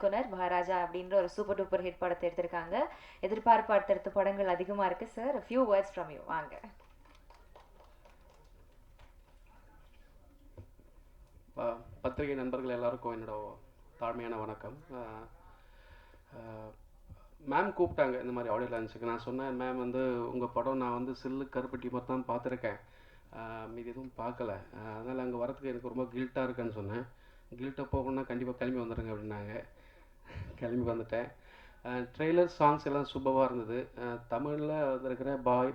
இயக்குனர் மகாராஜா அப்படின்ற ஒரு சூப்பர் டூப்பர் ஹிட் படத்தை எடுத்திருக்காங்க. எதிர்பார்ப்பு அடுத்தடுத்த படங்கள் அதிகமாக இருக்குது sir. Few words from you. வாங்க. பத்திரிகை நண்பர்கள் எல்லாருக்கும் என்னோட தாழ்மையான வணக்கம். மேம் கூப்பிட்டாங்க இந்த மாதிரி ஆடியோ லான்ச்சுக்கு. நான் சொன்னேன், மேம் வந்து உங்கள் படம் நான் வந்து சில்லு கருப்பட்டி மாதிரி தான் பார்த்துருக்கேன், மீது எதுவும் பார்க்கல, அதனால் அங்கே வரத்துக்கு எனக்கு ரொம்ப கில்ட்டாக இருக்குன்னு சொன்னேன். கில்ட்டாக போகணுன்னா கண்டிப்பாக கிளம்பி வந்துடுங்க அப்படின்னாங்க. கிளம்பி வந்துட்டேன். ட்ரெய்லர் சாங்ஸ் எல்லாம் சூப்பராக இருந்தது. தமிழில் இருக்கிற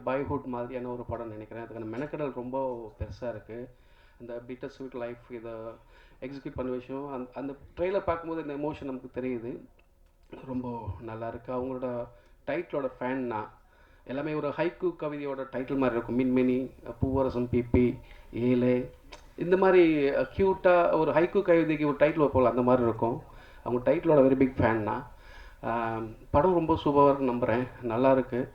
பாய்ஹுட் மாதிரியான ஒரு படம் நினைக்கிறேன். அதுக்கான மெனக்கடல் ரொம்ப பெருசாக இருக்குது. இந்த பிட்டர் ஸ்வீட் லைஃப் இதை எக்ஸிக்யூட் பண்ண விஷயம் அந்த ட்ரெய்லர் பார்க்கும்போது இந்த எமோஷன் நமக்கு தெரியுது. ரொம்ப நல்லா இருக்குது. அவங்களோட டைட்டிலோட ஃபேன் நான். எல்லாமே ஒரு ஹைக்கூ கவிதையோட டைட்டில் மாதிரி இருக்கும். மின்மினி, பூவரசம், பிபி, ஏழை, இந்த மாதிரி க்யூட்டாக ஒரு ஹைக்கூ கவிதைக்கு ஒரு டைட்டில் வைப்போல் அந்த மாதிரி இருக்கும். அவங்க டைட்டிலோட வெரி பிக் ஃபேன் நான். படம் ரொம்ப சூப்பராக இருக்குன்னு நம்புகிறேன். நல்லா இருக்குது.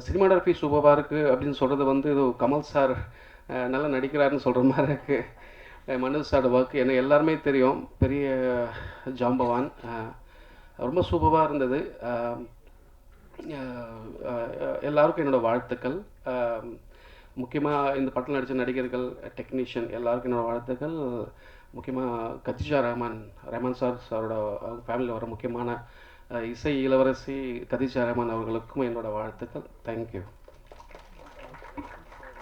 சினிமாட்டோகிராஃபி சூப்பராக இருக்குது அப்படின்னு சொல்கிறது வந்து இது கமல் சார் நல்லா நடிக்கிறாருன்னு சொல்கிற மாதிரி இருக்குது. மனோஜ் சாரோட ஒர்க் எனக்கு எல்லாருமே தெரியும், பெரிய ஜாம்பவான். ரொம்ப சூப்பராக இருந்தது. எல்லாருக்கும் என்னோடய வாழ்த்துக்கள். முக்கியமாக இந்த படத்தில் நடித்த நடிகர்கள், டெக்னீஷியன் எல்லாருக்கும் என்னோடய வாழ்த்துக்கள். முக்கியமாக கதிஜா ரஹ்மான் சாரோட ஃபேமிலியில் வர முக்கியமான இசை இளவரசி கதிஜா ரஹ்மான் அவர்களுக்கும் என்னோடய வாழ்த்துக்கள். தேங்க்யூ.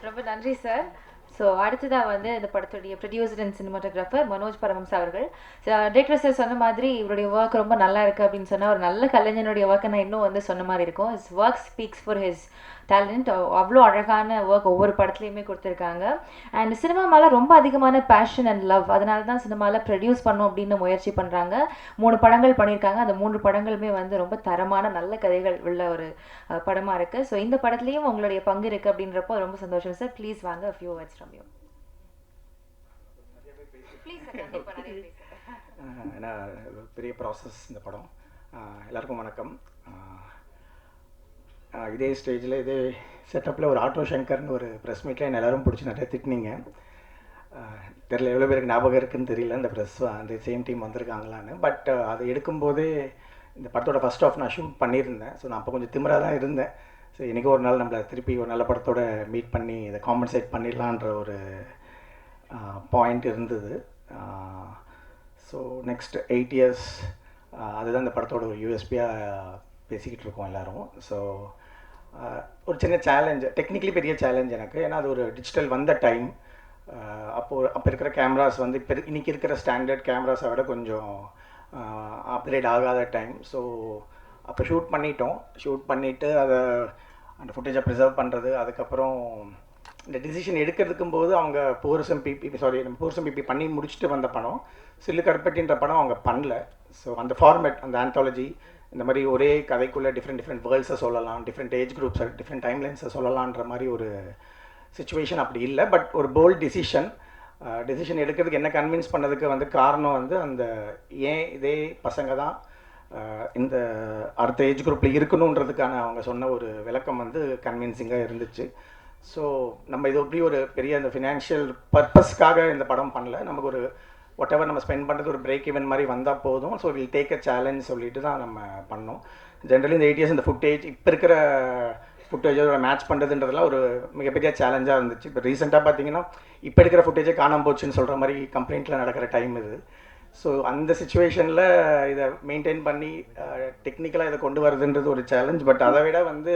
ரொம்ப நன்றி சார். ஸோ அடுத்ததாக வந்து இந்த படத்துடைய producer and cinematographer Manoj Paramahamsa அவர்கள். டைரக்டர் சார் சொன்ன மாதிரி இவருடைய ஒர்க் ரொம்ப நல்லா இருக்குது அப்படின்னு சொன்னால் ஒரு நல்ல கலைஞனுடைய ஒர்க்கை நான் இன்னும் வந்து சொன்ன மாதிரி இருக்கும். His work speaks for his talent. அவ்வளோ அழகான ஒர்க் ஒவ்வொரு படத்துலையுமே கொடுத்துருக்காங்க. அண்ட் சினிமா மேலே ரொம்ப அதிகமான பேஷன் அண்ட் லவ். அதனால தான் சினிமாவில் ப்ரொடியூஸ் பண்ணணும் அப்படின்னு முயற்சி பண்ணுறாங்க. 3 படங்கள் பண்ணியிருக்காங்க. அந்த 3 படங்களுமே வந்து ரொம்ப தரமான நல்ல கதைகள் உள்ள ஒரு படமாக இருக்குது. ஸோ இந்த படத்துலேயும் உங்களுடைய பங்கு இருக்குது அப்படின்றப்போ ரொம்ப சந்தோஷம் சார். ப்ளீஸ் வாங்க, ஃபியூ வேர்ட்ஸ் ஃப்ரம் யூ. ஏன்னா பெரிய ப்ராசஸ் இந்த படம். எல்லாருக்கும் வணக்கம். இதே ஸ்டேஜில் இதே செட்டப்பில் ஒரு ஆட்டோ சங்கர்னு ஒரு ப்ரெஸ் மீட்டில் என்ன எல்லோரும் பிடிச்சி நிறைய திட்டினீங்க. தெரியல எவ்வளோ பேருக்கு ஞாபகம் இருக்குதுன்னு தெரியல, இந்த ப்ரெஸ் அந்த சேம் டீம் வந்திருக்காங்களான்னு. பட் அதை எடுக்கும்போதே இந்த படத்தோட ஃபஸ்ட் ஆஃப் நான் ஷூட் பண்ணியிருந்தேன். ஸோ நான் அப்போ கொஞ்சம் திமிராக தான் இருந்தேன். ஸோ இன்றைக்கி ஒரு நாள் நம்மளை திருப்பி ஒரு நல்ல படத்தோட மீட் பண்ணி இதை காம்பன்சேட் பண்ணிடலான்ற ஒரு பாயிண்ட் இருந்தது. ஸோ நெக்ஸ்ட் 8 years அதுதான் இந்த படத்தோட ஒரு யூஎஸ்பியாக பேசிக்கிட்டு இருக்கோம் எல்லோரும். ஸோ ஒரு சின்ன சேலஞ்ச், டெக்னிக்கலி பெரிய சேலஞ்ச் எனக்கு. ஏன்னா அது ஒரு டிஜிட்டல் வந்த டைம். அப்போ இருக்கிற கேமராஸ் வந்து இப்போ இன்றைக்கி இருக்கிற ஸ்டாண்டர்ட் கேமராஸை விட கொஞ்சம் அப்கிரேட் ஆகாத டைம். ஸோ அப்போ ஷூட் பண்ணிவிட்டு அதை அந்த ஃபுட்டேஜை ப்ரிசர்வ் பண்ணுறது, அதுக்கப்புறம் இந்த டிசிஷன் எடுக்கிறதுக்கும் போது அவங்க பூரசம் பிபி பண்ணி முடிச்சுட்டு வந்த படம். சில்லு கருப்பட்டின்ற படம் அவங்க பண்ணல. ஸோ அந்த ஃபார்மேட், அந்த ஆந்தாலஜி, இந்த மாதிரி ஒரே கதைக்குள்ளே டிஃப்ரெண்ட் வேர்ல்ட்ஸை சொல்லலாம், டிஃப்ரெண்ட் ஏஜ் குரூப்ஸை, டிஃப்ரெண்ட் டைம்லைன்ஸை சொல்லலான்ற மாதிரி ஒரு சுச்சுவேஷன் அப்படி இல்லை. பட் ஒரு போல்ட் டிசிஷன் எடுக்கிறதுக்கு என்ன கன்வின்ஸ் பண்ணதுக்கு வந்து காரணம் வந்து அந்த ஏன் இதே பசங்க தான் இந்த அடுத்த ஏஜ் குரூப்பில் இருக்கணுன்றதுக்கான அவங்க சொன்ன ஒரு விளக்கம் வந்து கன்வின்சிங்காக இருந்துச்சு. ஸோ நம்ம இது எப்படி ஒரு பெரிய அந்த ஃபினான்ஷியல் பர்பஸ்க்காக இந்த படம் பண்ணல. நமக்கு ஒரு வாட் எவர் நம்ம ஸ்பெண்ட் பண்ணுறது ஒரு பிரேக் ஈவன் மாதிரி வந்தால் போதும். So will take a challenge சொல்லிட்டு தான் நம்ம பண்ணோம். ஜென்ரலி இந்த 8 years இந்த ஃபுட்டேஜ் இப்போ இருக்கிற ஃபுட்டேஜோட மேட்ச் பண்ணுறதுன்றதுலாம் ஒரு மிகப்பெரிய சேலஞ்சாக இருந்துச்சு. இப்போ ரீசெண்டாக பார்த்தீங்கன்னா இப்போ எடுக்கிற ஃபுட்டேஜே காணாமல் போச்சுன்னு சொல்கிற மாதிரி கம்ப்ளைண்ட்டில் நடக்கிற டைம் இது. ஸோ அந்த சுச்சுவேஷனில் இதை மெயின்டைன் பண்ணி டெக்னிக்கலாக இதை கொண்டு வரதுன்றது ஒரு சேலஞ்ச். பட் அதை விட வந்து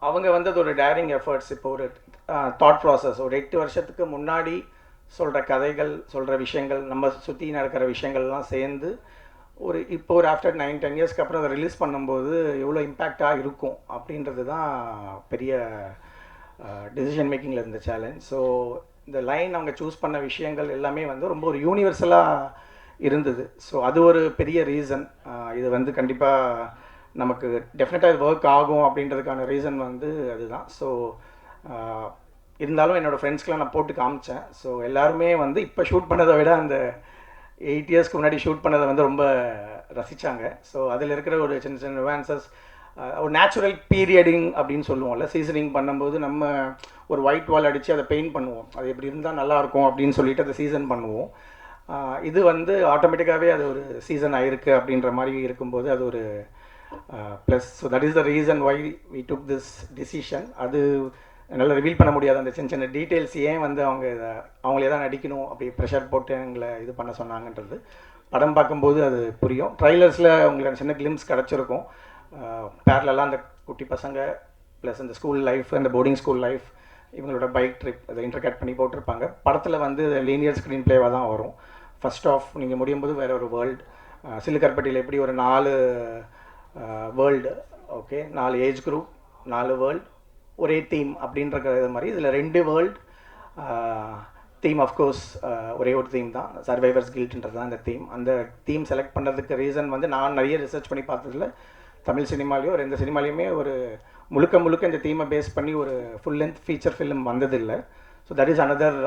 அவங்க வந்து அது ஒரு டேரிங் எஃபர்ட்ஸ். இப்போ ஒரு தாட் ப்ராசஸ், ஒரு 8 வருஷத்துக்கு முன்னாடி சொல்கிற கதைகள், சொல்கிற விஷயங்கள், நம்ம சுற்றி நடக்கிற விஷயங்கள்லாம் சேர்ந்து இப்போ ஒரு ஆஃப்டர் 9-10 yearsக்கு அப்புறம் அதை ரிலீஸ் பண்ணும்போது எவ்வளோ இம்பேக்டாக இருக்கும் அப்படின்றது தான் பெரிய டெசிஷன் மேக்கிங்கில் இருந்த சேலஞ்ச். ஸோ இந்த லைன் அவங்க சூஸ் பண்ண விஷயங்கள் எல்லாமே வந்து ரொம்ப ஒரு யூனிவர்சலாக இருந்தது. ஸோ அது ஒரு பெரிய ரீசன். இது வந்து கண்டிப்பாக நமக்கு டெஃபினட்டாக இது ஒர்க் ஆகும் அப்படின்றதுக்கான ரீசன் வந்து அதுதான். ஸோ இருந்தாலும் என்னோடய ஃப்ரெண்ட்ஸ்க்கெலாம் நான் போட்டு காமிச்சேன். ஸோ எல்லாருமே வந்து இப்போ ஷூட் பண்ணதை விட அந்த 8 yearsக்கு முன்னாடி ஷூட் பண்ணதை வந்து ரொம்ப ரசித்தாங்க. ஸோ அதில் இருக்கிற ஒரு சின்ன சின்ன நுவான்சஸ், ஒரு நேச்சுரல் பீரியடிங் அப்படின்னு சொல்லுவோம்ல, சீசனிங் பண்ணும்போது நம்ம ஒரு ஒயிட் வால் அடித்து அதை பெயிண்ட் பண்ணுவோம், அது எப்படி இருந்தால் நல்லாயிருக்கும் அப்படின்னு சொல்லிட்டு அதை சீசன் பண்ணுவோம். இது வந்து ஆட்டோமேட்டிக்காகவே அது ஒரு சீசன் ஆயிருக்கு அப்படின்ற மாதிரி இருக்கும்போது அது ஒரு plus. So that is the reason why we took this decision. அது என்னால் ரிவீல் பண்ண முடியாது அந்த சின்ன சின்ன டீட்டெயில்ஸ் ஏன் வந்து அவங்களே தான் நடிக்கணும் அப்படி ப்ரெஷர் போட்டு எங்களை இது பண்ண சொன்னாங்கன்றது படம் பார்க்கும்போது அது புரியும். ட்ரைலர்ஸில் உங்களுக்கு சின்ன கிளிம்ஸ் கிடச்சிருக்கும். பேரலெல்லாம் அந்த குட்டி பசங்க ப்ளஸ் அந்த ஸ்கூல் லைஃப், அந்த போர்டிங் ஸ்கூல் லைஃப், இவங்களோட பைக் ட்ரிப் அதை இன்டர்கட் பண்ணி போட்டிருப்பாங்க. படத்தில் வந்து லீனியர் ஸ்க்ரீன் ப்ளேவாக தான் வரும். ஃபர்ஸ்ட் ஆஃப் நீங்கள் முடியும் போது வேறு ஒரு வேர்ல்டு, சில்லுக்கருப்பட்டியில் எப்படி ஒரு 4 world, okay, 4 age group, 4 world, ஒரே தீம் அப்படின்றது மாதிரி இதில் 2 வேர்ல்டு. தீம் ஆஃப்கோர்ஸ் ஒரே ஒரு தீம் தான், சர்வைவர்ஸ் கில்ட்ன்றது தான் அந்த தீம். அந்த தீம் செலக்ட் பண்ணுறதுக்கு ரீசன் வந்து நான் நிறைய ரிசர்ச் பண்ணி பார்த்ததில் தமிழ் சினிமாலேயோ எந்த சினிமாலேயுமே ஒரு முழுக்க இந்த தீமை பேஸ் பண்ணி ஒரு ஃபுல் லென்த் ஃபீச்சர் ஃபிலிம் வந்ததில்லை. So that is another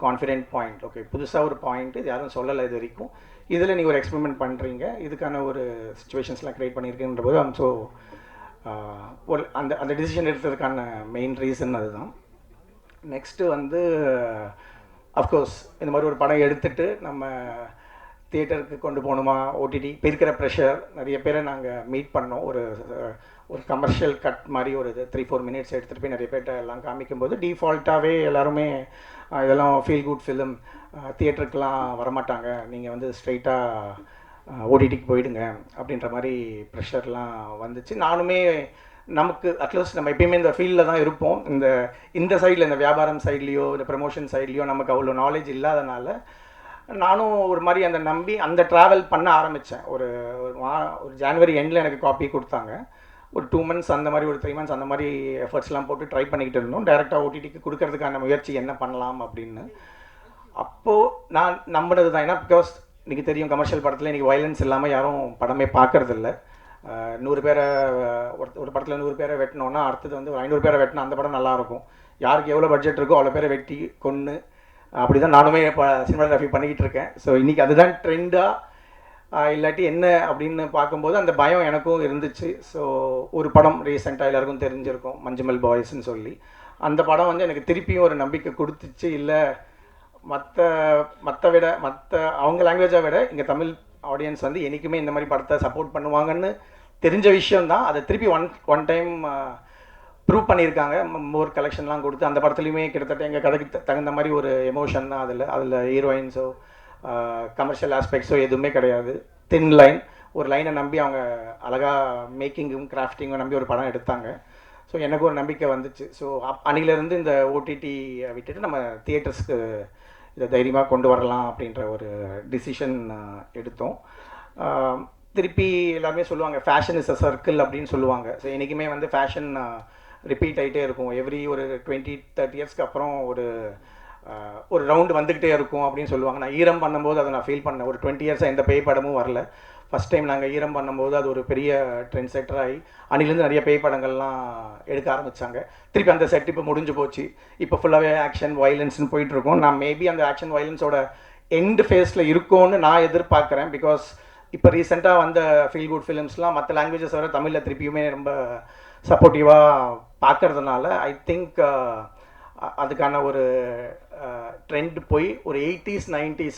confident point. Okay, புதுசாக ஒரு பாயிண்ட், இது யாரும் சொல்லலை இது வரைக்கும். இதில் நீங்கள் ஒரு எக்ஸ்பெரிமெண்ட் பண்ணுறீங்க, இதுக்கான ஒரு சுச்சுவேஷன்ஸ்லாம் க்ரியேட் பண்ணியிருக்கேன்ற போது ஸோ ஒரு அந்த டிசிஷன் எடுத்ததுக்கான மெயின் ரீசன் அதுதான். நெக்ஸ்ட்டு வந்து அஃப்கோர்ஸ் இந்த மாதிரி ஒரு படம் எடுத்துகிட்டு நம்ம தியேட்டருக்கு கொண்டு போகணுமா, ஓடிடி இப்போ இருக்கிற ப்ரெஷர், நிறைய பேரை நாங்கள் மீட் பண்ணோம். ஒரு கமர்ஷியல் கட் மாதிரி ஒரு 3-4 மினிட்ஸ் எடுத்துகிட்டு போய் நிறைய பேர்கிட்ட எல்லாம் காமிக்கும்போது டிஃபால்ட்டாகவே எல்லாருமே இதெல்லாம் ஃபீல் குட் ஃபிலிம், தியேட்டருக்கெலாம் வரமாட்டாங்க, நீங்கள் வந்து ஸ்ட்ரைட்டாக ஓடிடிக்கு போயிடுங்க அப்படின்ற மாதிரி ப்ரெஷர்லாம் வந்துச்சு. நானுமே நமக்கு அட்லீஸ்ட் நம்ம எப்பயுமே இந்த ஃபீல்டில் தான் இருப்போம். இந்த சைடில் இந்த வியாபாரம் சைட்லேயோ இந்த ப்ரமோஷன் சைட்லேயோ நமக்கு அவ்வளோ நாலேஜ் இல்லாதனால நானும் ஒரு மாதிரி அந்த நம்பி அந்த ட்ராவல் பண்ண ஆரம்பித்தேன். ஒரு ஜான்வரி எண்டில் எனக்கு காப்பி கொடுத்தாங்க. ஒரு 2 months அந்த மாதிரி, ஒரு 3 months அந்த மாதிரி எஃபர்ட்ஸ்லாம் போட்டு ட்ரை பண்ணிக்கிட்டு இருந்தோம். டைரெக்டாக ஓடிடிக்கு கொடுக்கறதுக்கான முயற்சி என்ன பண்ணலாம் அப்படின்னு. அப்போது நான் நம்பினது தான். ஏன்னா பிகாஸ் இன்றைக்கி தெரியும் கமர்ஷியல் படத்தில் இன்றைக்கி வயலன்ஸ் இல்லாமல் யாரும் படமே பார்க்கறதில்ல. 100 பேரை ஒரு படத்தில் 100 பேரை வெட்டினோன்னா அடுத்தது வந்து ஒரு 500 பேரை வெட்டினா அந்த படம் நல்லாயிருக்கும். யாருக்கு எவ்வளோ பட்ஜெட் இருக்கோ அவ்வளோ பேரை வெட்டி கொன்று அப்படி தான் நானுமே இப்போ சினிமாகிராஃபி பண்ணிக்கிட்டு இருக்கேன். ஸோ இன்றைக்கி அதுதான் ட்ரெண்டாக இல்லாட்டி என்ன அப்படின்னு பார்க்கும்போது அந்த பயம் எனக்கும் இருந்துச்சு. ஸோ ஒரு படம் ரீசெண்டாக எல்லாருக்கும் தெரிஞ்சிருக்கும், மஞ்சுமல் பாய்ஸ்ன்னு சொல்லி. அந்த படம் வந்து எனக்கு திருப்பியும் ஒரு நம்பிக்கை கொடுத்துச்சு. இல்லை மற்ற அவங்க லாங்குவேஜை விட இங்கே தமிழ் ஆடியன்ஸ் வந்து என்றைக்குமே இந்த மாதிரி படத்தை சப்போர்ட் பண்ணுவாங்கன்னு தெரிஞ்ச விஷயந்தான். அதை திருப்பி ஒன் டைம் ப்ரூவ் பண்ணியிருக்காங்க. மோர் கலெக்ஷன்லாம் கொடுத்து அந்த படத்துலையுமே கிட்டத்தட்ட எங்கள் கதைக்கு தகுந்த மாதிரி ஒரு எமோஷன் தான் அதில் ஹீரோயின்ஸோ கமர்ஷியல் ஆஸ்பெக்ட்ஸோ எதுவுமே கிடையாது. தின் லைன், ஒரு லைனை நம்பி அவங்க அழகாக மேக்கிங்கும் கிராஃப்டிங்கும் நம்பி ஒரு படம் எடுத்தாங்க. ஸோ எனக்கு ஒரு நம்பிக்கை வந்துச்சு. ஸோ அன்னிலேருந்து இந்த ஓடிடி விட்டுட்டு நம்ம தியேட்டர்ஸ்க்கு இதை தைரியமாக கொண்டு வரலாம் அப்படின்ற ஒரு டிசிஷன் எடுத்தோம். திருப்பி எல்லாருமே சொல்லுவாங்க ஃபேஷன் இஸ் அ சர்க்கிள் அப்படின்னு சொல்லுவாங்க. ஸோ என்றைக்குமே வந்து ஃபேஷன் ரிப்பீட் ஆகிட்டே இருக்கும். எவ்ரி ஒரு 20-30 இயர்ஸ்க்கு அப்புறம் ஒரு ரவுண்டு வந்துக்கிட்டே இருக்கும் அப்படின்னு சொல்லுவாங்க. நான் ஈரம் பண்ணும்போது அதை நான் ஃபீல் பண்ணேன். ஒரு 20 இயர்ஸாக எந்த பேய் படமும் வரல. ஃபஸ்ட் டைம் நாங்கள் ஈரம் பண்ணும்போது அது ஒரு பெரிய ட்ரெண்ட் செட்டர் ஆகி அன்னிலேருந்து நிறைய பேய் படங்கள்லாம் எடுக்க ஆரம்பித்தாங்க. திருப்பி அந்த செட் இப்போ முடிஞ்சு போச்சு. இப்போ ஃபுல்லாகவே ஆக்ஷன் வயலன்ஸ்னு போயிட்டுருக்கோம். நான் மேபி அந்த ஆக்ஷன் வயலன்ஸோட எண்டு ஃபேஸில் இருக்கும்னு நான் எதிர்பார்க்குறேன். பிகாஸ் இப்போ ரீசெண்டாக வந்த ஃபீல் குட் ஃபிலிம்ஸ்லாம் மற்ற லாங்குவேஜஸ் வர தமிழில் திருப்பியுமே ரொம்ப சப்போர்ட்டிவாக பார்க்கறதுனால ஐ திங்க் அதுக்கான ஒரு ட்ரெண்ட் போய் ஒரு 80s 90s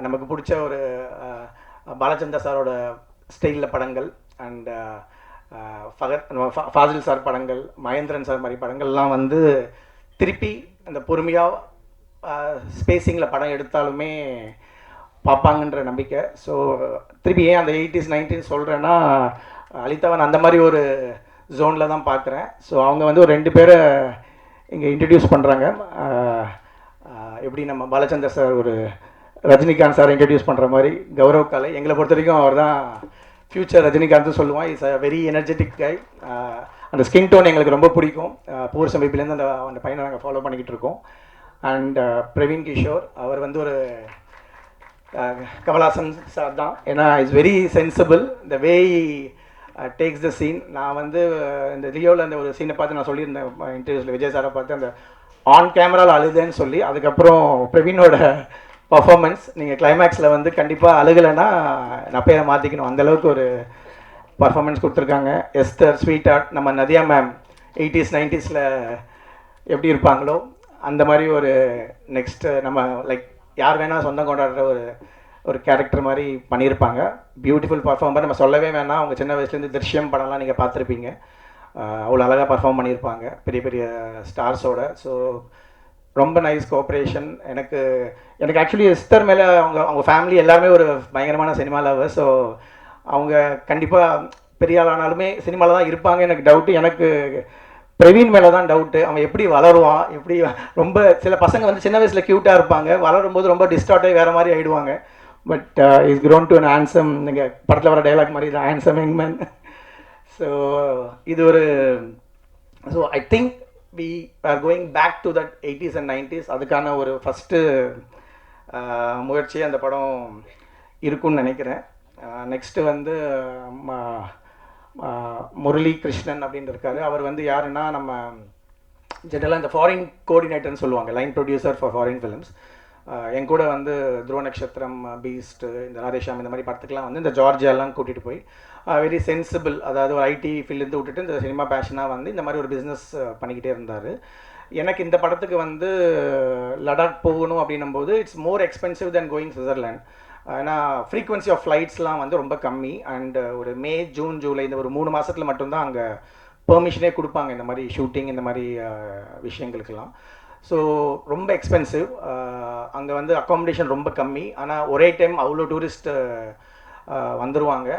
நமக்கு பிடிச்ச ஒரு பாலச்சந்தர் சாரோட ஸ்டைலில் படங்கள் அண்ட் ஃபாசில் சார் படங்கள், மகேந்திரன் சார் மாதிரி படங்கள்லாம் வந்து திருப்பி அந்த பொறுமையாக ஸ்பேஸிங்கில் படம் எடுத்தாலுமே பார்ப்பாங்கன்ற நம்பிக்கை. ஸோ திருப்பி ஏன் அந்த 80s 90s சொல்கிறேன்னா, அலிதாவன் அந்த மாதிரி ஒரு ஜோனில் தான் பார்க்குறேன். ஸோ அவங்க வந்து ஒரு 2 பேரை இங்கே இன்ட்ரடியூஸ் பண்ணுறாங்க. எப்படி நம்ம பாலச்சந்தர் சார் ஒரு ரஜினிகாந்த் சார் இன்ட்ரடியூஸ் பண்ணுற மாதிரி கௌரவ் காலை எங்களை பொறுத்த வரைக்கும் அவர் தான் ஃப்யூச்சர் ரஜினிகாந்த் சொல்லுவான். இஸ் அ வெரி எனர்ஜெட்டிக் கை. அந்த ஸ்கின் டோன் எங்களுக்கு ரொம்ப பிடிக்கும். பூர் சமீபிலேருந்து அந்த பையனை நாங்கள் ஃபாலோ பண்ணிக்கிட்டு இருக்கோம். அண்ட் பிரவீன் கிஷோர் அவர் வந்து ஒரு கமல்ஹாசன் சார் தான். ஏன்னா it's very sensible the way takes the scene. நான் வந்து இந்த ரியோவில் அந்த ஒரு சீனை பார்த்து நான் சொல்லியிருந்தேன் இன்டர்வியூஸில், விஜய் சாரை பார்த்து அந்த ஆன் கேமராவில் அழுதுன்னு சொல்லி. அதுக்கப்புறம் பிரவீனோட பர்ஃபார்மன்ஸ் நீங்கள் கிளைமேக்ஸில் வந்து கண்டிப்பாக அழுகலைன்னா நான் பேரை மாற்றிக்கணும், அந்தளவுக்கு ஒரு பர்ஃபார்மன்ஸ் கொடுத்துருக்காங்க. எஸ்தர், ஸ்வீட் ஆர்ட், நம்ம நதியா மேம் 80s 90s எப்படி இருப்பாங்களோ அந்த மாதிரி ஒரு நெக்ஸ்ட்டு நம்ம லைக் யார் வேணால் சொந்தம் கொண்டாடுற ஒரு ஒரு கேரக்டர் மாதிரி பண்ணியிருப்பாங்க. பியூட்டிஃபுல் பர்ஃபார்மர், நம்ம சொல்லவே வேணாம். அவங்க சின்ன வயசுலேருந்து திருஷ்யம் படம்லாம் நீங்கள் பார்த்துருப்பீங்க. அவ்வளோ அழகாக பர்ஃபார்ம் பண்ணியிருப்பாங்க பெரிய பெரிய ஸ்டார்ஸோட. ஸோ ரொம்ப நைஸ் கோஆப்ரேஷன். எனக்கு ஆக்சுவலி எஸ்தர் மேலே அவங்க ஃபேமிலி எல்லாருமே ஒரு பயங்கரமான சினிமா லவர். ஸோ அவங்க கண்டிப்பாக பெரிய ஆளானாலுமே சினிமாவில் தான் இருப்பாங்க. எனக்கு டவுட்டு, எனக்கு பிரவீன் மேலே தான் டவுட்டு. அவன் எப்படி வளருவான், எப்படி ரொம்ப சில பசங்க வந்து சின்ன வயசில் க்யூட்டாக இருப்பாங்க, வளரும்போது ரொம்ப டிஸ்டார்ட்டாகி வேறு மாதிரி ஆகிடுவாங்க. But is grown to an handsome, நீங்கள் படத்தில் வர டைலாக் மாதிரி தான், ஹேண்ட்ஸம் யங் மேன். ஸோ இது ஒரு so I think we are going back to that 80s and 90s. அதுக்கான ஒரு ஃபஸ்ட்டு முயற்சி அந்த படம் இருக்குன்னு நினைக்கிறேன். நெக்ஸ்ட்டு வந்து முரளி கிருஷ்ணன் அப்படின்னு இருக்காரு. அவர் வந்து யாருன்னா, நம்ம ஜென்ரலாக இந்த ஃபாரின் கோஆர்டினேட்டர்னு சொல்லுவாங்க, line producer for foreign films. என் கூட வந்து துருவ நட்சத்திரம், பீஸ்ட், இந்த ராதேஷாம் இந்த மாதிரி படத்துக்குலாம் வந்து இந்த ஜார்ஜியாலாம் கூட்டிகிட்டு போய் வெரி சென்சிபிள், அதாவது ஒரு ஐடி ஃபீல்ட்லேருந்து விட்டுட்டு இந்த சினிமா பேஷனாக வந்து இந்த மாதிரி ஒரு பிஸ்னஸ் பண்ணிக்கிட்டே இருந்தார். எனக்கு இந்த படத்துக்கு வந்து லடாக் போகணும் அப்படின்னும்போது it's more expensive then going Switzerland. ஏன்னா ஃப்ரீக்வன்சி ஆஃப் ஃப்ளைட்ஸ்லாம் வந்து ரொம்ப கம்மி. அண்டு ஒரு மே, ஜூன், ஜூலை இந்த ஒரு 3 மாதத்தில் மட்டும்தான் அங்கே பெர்மிஷனே கொடுப்பாங்க இந்த மாதிரி ஷூட்டிங் இந்த மாதிரி விஷயங்களுக்கெல்லாம். ஸோ ரொம்ப எக்ஸ்பென்சிவ். அங்கே வந்து அக்காமடேஷன் ரொம்ப கம்மி. ஆனால் ஒரே டைம் அவ்வளோ டூரிஸ்ட் வந்துடுவாங்க.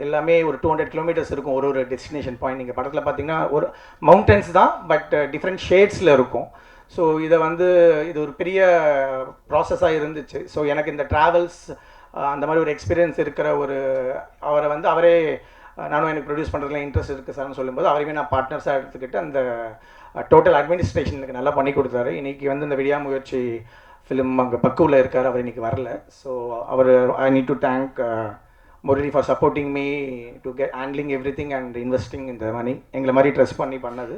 எல்லாமே ஒரு 200 கிலோமீட்டர்ஸ் இருக்கும் ஒரு டெஸ்டினேஷன் பாயிண்ட். நீங்கள் படத்தில் பார்த்தீங்கன்னா ஒரு மவுண்டன்ஸ் தான், பட் டிஃப்ரெண்ட் ஷேட்ஸில் இருக்கும். ஸோ இது ஒரு பெரிய ப்ராசஸாக இருந்துச்சு. ஸோ எனக்கு இந்த ட்ராவல்ஸ் அந்த மாதிரி ஒரு எக்ஸ்பீரியன்ஸ் இருக்கிற அவரே நானும் எனக்கு ப்ரொடியூஸ் பண்ணுறதுல இன்ட்ரெஸ்ட் இருக்குது சார்னு சொல்லும்போது அவரையுமே நான் பார்ட்னர்ஸாக எடுத்துக்கிட்டு அந்த டோட்டல் அட்மினிஸ்ட்ரேஷன் எனக்கு நல்லா பண்ணி கொடுத்தாரு. இன்றைக்கி வந்து இந்த விடியாமுயற்சி ஃபிலிம் அங்கே பக்குவில் இருக்கார், அவர் இன்றைக்கி வரல. So I need to thank Murali for supporting me to get handling every thing and investing இந்த மணி, எங்களை மாதிரி ட்ரெஸ் பண்ணது.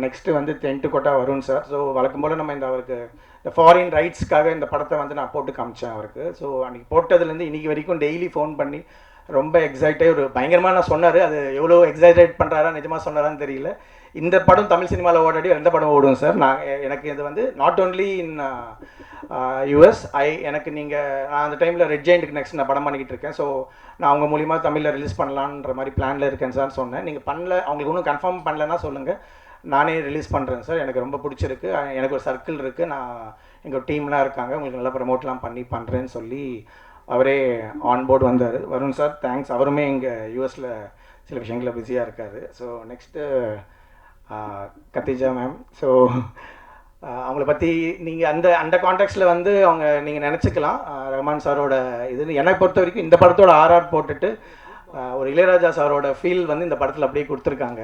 நெக்ஸ்ட்டு வந்து தென்ட்டுக்கோட்டா வருண் சார். ஸோ வழக்கம் போல் நம்ம அவருக்கு இந்த ஃபாரின் ரைட்ஸ்க்காக இந்த படத்தை வந்து நான் போட்டு காமிச்சேன் அவருக்கு. ஸோ அன்றைக்கி போட்டதுலேருந்து இன்றைக்கி வரைக்கும் டெய்லி ஃபோன் பண்ணி ரொம்ப எக்ஸைட்டாக ஒரு பயங்கரமாக நான் சொன்னார். அது எவ்வளோ எக்ஸைட்டேட் பண்ணுறாரா நிஜமாக சொன்னாரான்னு தெரியல. இந்த படம் தமிழ் சினிமாவில் ஓடாடி எந்த படம் ஓடும் சார். எனக்கு இது வந்து நாட் ஓன்லி இன் யூஎஸ். எனக்கு நான் அந்த டைமில் ரெட் ஜெயண்ட்டுக்கு நெக்ஸ்ட் நான் படம் பண்ணிக்கிட்டு இருக்கேன். ஸோ நான் அவங்க மூலிமா தமிழில் ரிலீஸ் பண்ணலான்ற மாதிரி பிளானில் இருக்கேன் சார் சொன்னேன். நீங்கள் அவங்களுக்கு இன்னும் கன்ஃபார்ம் பண்ணலன்னா சொல்லுங்கள், நானே ரிலீஸ் பண்ணுறேன் சார். எனக்கு ரொம்ப பிடிச்சிருக்கு, எனக்கு ஒரு சர்க்கிள் இருக்குது, நான் எங்கள் டீம்லாம் இருக்காங்க, உங்களுக்கு நல்லா ப்ரமோட்லாம் பண்ணுறேன்னு சொல்லி அவரே ஆன்போர்டு வந்தார். Varun sir thanks. அவருமே இங்கே யூஎஸில் சில விஷயங்களில் பிஸியாக இருக்கார். So next Khadija ma'am. So அவங்கள பற்றி நீங்கள் அந்த கான்டெக்ட்ஸில் வந்து நீங்கள் நினச்சிக்கலாம் ரஹ்மான் சாரோட இது. என்னை பொறுத்த வரைக்கும் இந்த படத்தோட ஆர்ஆர் போட்டுட்டு ஒரு இளையராஜா சாரோட ஃபீல் வந்து இந்த படத்தில் அப்படியே கொடுத்துருக்காங்க.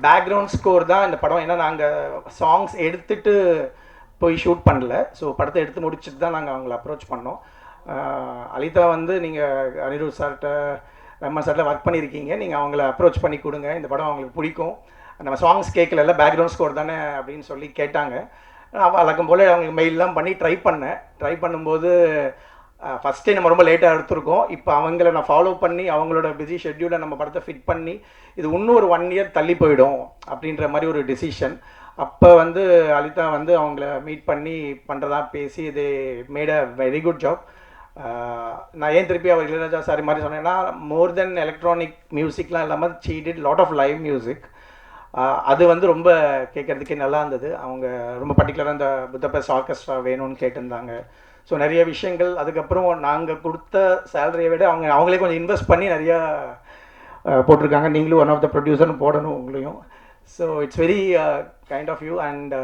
பேக்ரவுண்ட் ஸ்கோர் தான் இந்த படம். ஏன்னா நாங்கள் சாங்ஸ் எடுத்துகிட்டு போய் ஷூட் பண்ணல. ஸோ படத்தை எடுத்து முடிச்சுட்டு தான் நாங்கள் அவங்கள அப்ரோச் பண்ணோம். அலிதா வந்து நீங்கள் அனிருத் சார்கிட்ட, ரஹ்மான் சார்கிட்ட ஒர்க் பண்ணியிருக்கீங்க, நீங்கள் அவங்கள அப்ரோச் பண்ணி கொடுங்க, இந்த படம் அவங்களுக்கு பிடிக்கும், நம்ம சாங்ஸ் கேட்கல, பேக்ரவுண்ட் ஸ்கோர் தானே அப்படின்னு சொல்லி கேட்டாங்க. வழக்கம் போல் அவங்களுக்கு மெயிலெலாம் பண்ணி ட்ரை பண்ணும்போது ஃபஸ்ட்டே நம்ம ரொம்ப லேட்டாக எடுத்திருக்கோம். இப்போ அவங்கள நான் ஃபாலோ பண்ணி அவங்களோட பிஸி ஷெட்யூலை நம்ம படத்தை ஃபிட் பண்ணி இது இன்னும் ஒரு 1 இயர் தள்ளி போயிடும் அப்படின்ற மாதிரி ஒரு டிசிஷன். அப்போ வந்து அலிதா வந்து அவங்கள மீட் பண்ணி பண்ணுறதா பேசி இது made a very good job. நான் ஏன் திருப்பி அவர் இளையராஜா சாரி மாதிரி சொன்னேன்னா, மோர் தென் எலக்ட்ரானிக் மியூசிக்லாம் இல்லாமல் she did lot of live music. அது வந்து ரொம்ப கேட்குறதுக்கே நல்லா இருந்தது. அவங்க ரொம்ப பர்டிகுலராக இந்த புத்தபெஸ்ட் ஆர்கெஸ்ட்ரா வேணும்னு கேட்டிருந்தாங்க. ஸோ நிறைய விஷயங்கள். அதுக்கப்புறம் நாங்கள் கொடுத்த சேலரியை விட அவங்களே கொஞ்சம் இன்வெஸ்ட் பண்ணி நிறையா போட்டிருக்காங்க. நீங்களும் ஒன் ஆஃப் த ப்ரொடியூசர்னு போடணும் உங்களையும். So it's very kind of you. And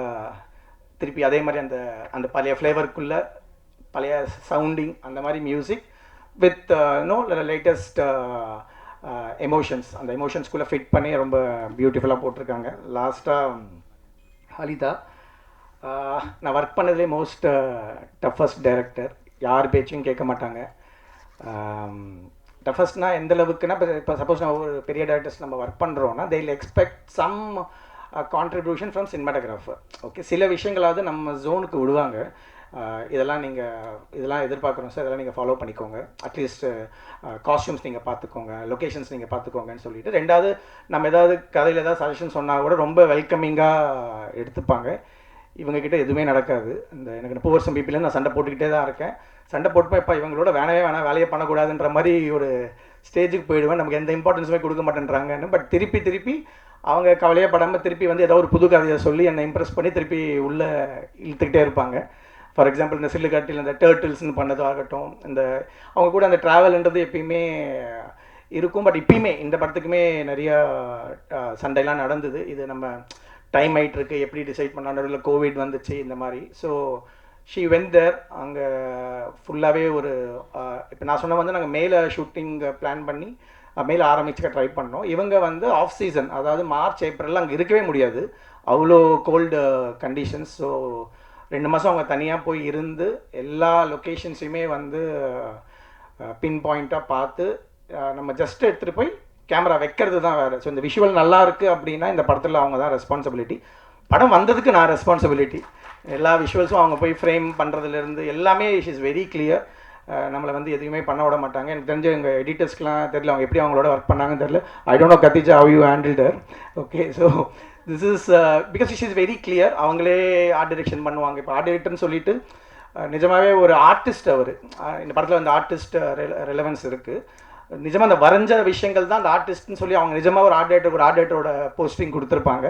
திருப்பி அதே மாதிரி அந்த பழைய ஃப்ளேவருக்குள்ளே பழைய சவுண்டிங் அந்த மாதிரி மியூசிக் வித் லேட்டஸ்ட் எமோஷன்ஸ், அந்த எமோஷன்ஸ்குள்ளே ஃபிட் பண்ணி ரொம்ப பியூட்டிஃபுல்லாக போட்டிருக்காங்க. லாஸ்ட்டாக அலிதா நான் ஒர்க் பண்ணதுலேயே மோஸ்ட் டஃபஸ்ட் டைரக்டர். யார் பேச்சையும் கேட்க மாட்டாங்க. டஃபஸ்ட்னா எந்த அளவுக்குன்னா, இப்போ சப்போஸ் நான் ஒரு பெரிய டேரக்டர்ஸ் நம்ம ஒர்க் பண்ணுறோன்னா they will expect some contribution from cinematographer. Okay, சில விஷயங்களாவது நம்ம ஜோனுக்கு விடுவாங்க. இதெல்லாம் எதிர்பார்க்குறோம் சார், இதெல்லாம் நீங்கள் ஃபாலோ பண்ணிக்கோங்க, அட்லீஸ்ட் காஸ்டியூம்ஸ் நீங்கள் பார்த்துக்கோங்க, லொக்கேஷன்ஸ் நீங்கள் பார்த்துக்கோங்கன்னு சொல்லிட்டு. ரெண்டாவது நம்ம ஏதாவது கதையில் ஏதாவது சஜஷன் சொன்னால் கூட ரொம்ப வெல்கமிங்காக எடுத்துப்பாங்க. இவங்ககிட்ட எதுவுமே நடக்காது. இந்த எனக்கு 30 வருஷம் பிபியில் நான் சண்டை போட்டுக்கிட்டே தான் இருக்கேன். சண்டை போட்டுப்போ இப்போ இவங்களோட வேணாம் வேலையை பண்ணக்கூடாதுன்ற மாதிரி ஒரு ஸ்டேஜுக்கு போயிடுவேன். நமக்கு எந்த இம்பார்ட்டன்ஸுமே கொடுக்க மாட்டேன்றாங்கன்னு. பட் திருப்பி அவங்க கவலையே படாமல் திருப்பி வந்து ஏதோ ஒரு புது கதையை சொல்லி என்னை இம்ப்ரெஸ் பண்ணி திருப்பி உள்ளே இழுத்துக்கிட்டே இருப்பாங்க. ஃபார் எக்ஸாம்பிள் இந்த சில்லுக்கட்டில் இந்த டேர்ட்டில்ஸ்னு பண்ணதாகட்டும், இந்த அவங்க கூட அந்த ட்ராவல்ன்றது எப்பயுமே இருக்கும். பட் இப்பயுமே இந்த படத்துக்குமே நிறையா சண்டைலாம் நடந்தது. இது நம்ம டைம் ஆகிட்டுருக்கு, எப்படி டிசைட் பண்ண, நடுவில் கோவிட் வந்துச்சு இந்த மாதிரி. So she went there. அங்கே ஃபுல்லாகவே ஒரு இப்போ நான் சொன்ன வந்து நாங்கள் மேலே ஷூட்டிங் பிளான் பண்ணி மேலே ஆரம்பிச்சுக்க ட்ரை பண்ணோம். இவங்க வந்து ஆஃப் சீசன், அதாவது மார்ச் ஏப்ரலில் அங்கே இருக்கவே முடியாது, அவ்வளோ கோல்டு கண்டிஷன்ஸ். ஸோ 2 மாதம் அவங்க தனியாக போய் இருந்து எல்லா லொக்கேஷன்ஸையுமே வந்து பின் பாயிண்ட்டாக பார்த்து நம்ம ஜஸ்ட் எடுத்துகிட்டு போய் கேமரா வைக்கிறது தான் வேறு. ஸோ இந்த விஷுவல் நல்லா இருக்குது அப்படின்னா இந்த படத்தில் அவங்க தான் ரெஸ்பான்சிபிலிட்டி. படம் வந்ததுக்கு நான் ரெஸ்பான்சிபிலிட்டி. எல்லா விஷுவல்ஸும் அவங்க போய் ஃப்ரேம் பண்ணுறதுலேருந்து எல்லாமே இட் இஸ் வெரி கிளியர். நம்மளை வந்து எதுவுமே பண்ண விட மாட்டாங்க. எனக்கு தெரிஞ்ச எங்கள் எடிட்டர்ஸ்க்குலாம் தெரியல அவங்க எப்படி அவங்களோட ஒர்க் பண்ணாங்கன்னு தெரியல. ஐ don't no Khadija how you handled her. Okay, so this is because it is very clear. அவங்களே ஆர்ட் டைரக்ஷன் பண்ணுவாங்க. இப்போ ஆர்ட் டைரக்டர்னு சொல்லிட்டு நிஜமாகவே ஒரு ஆர்டிஸ்ட் அவர். இந்த படத்தில் அந்த ஆர்டிஸ்ட் ரெலவன்ஸ் இருக்குது. நிஜமாக அந்த வரைஞ்ச விஷயங்கள் தான் அந்த ஆர்டிஸ்ட்னு சொல்லி அவங்க நிஜமாக ஒரு ஆர்ட் டைரக்டரோட போஸ்டிங் கொடுத்துருப்பாங்க.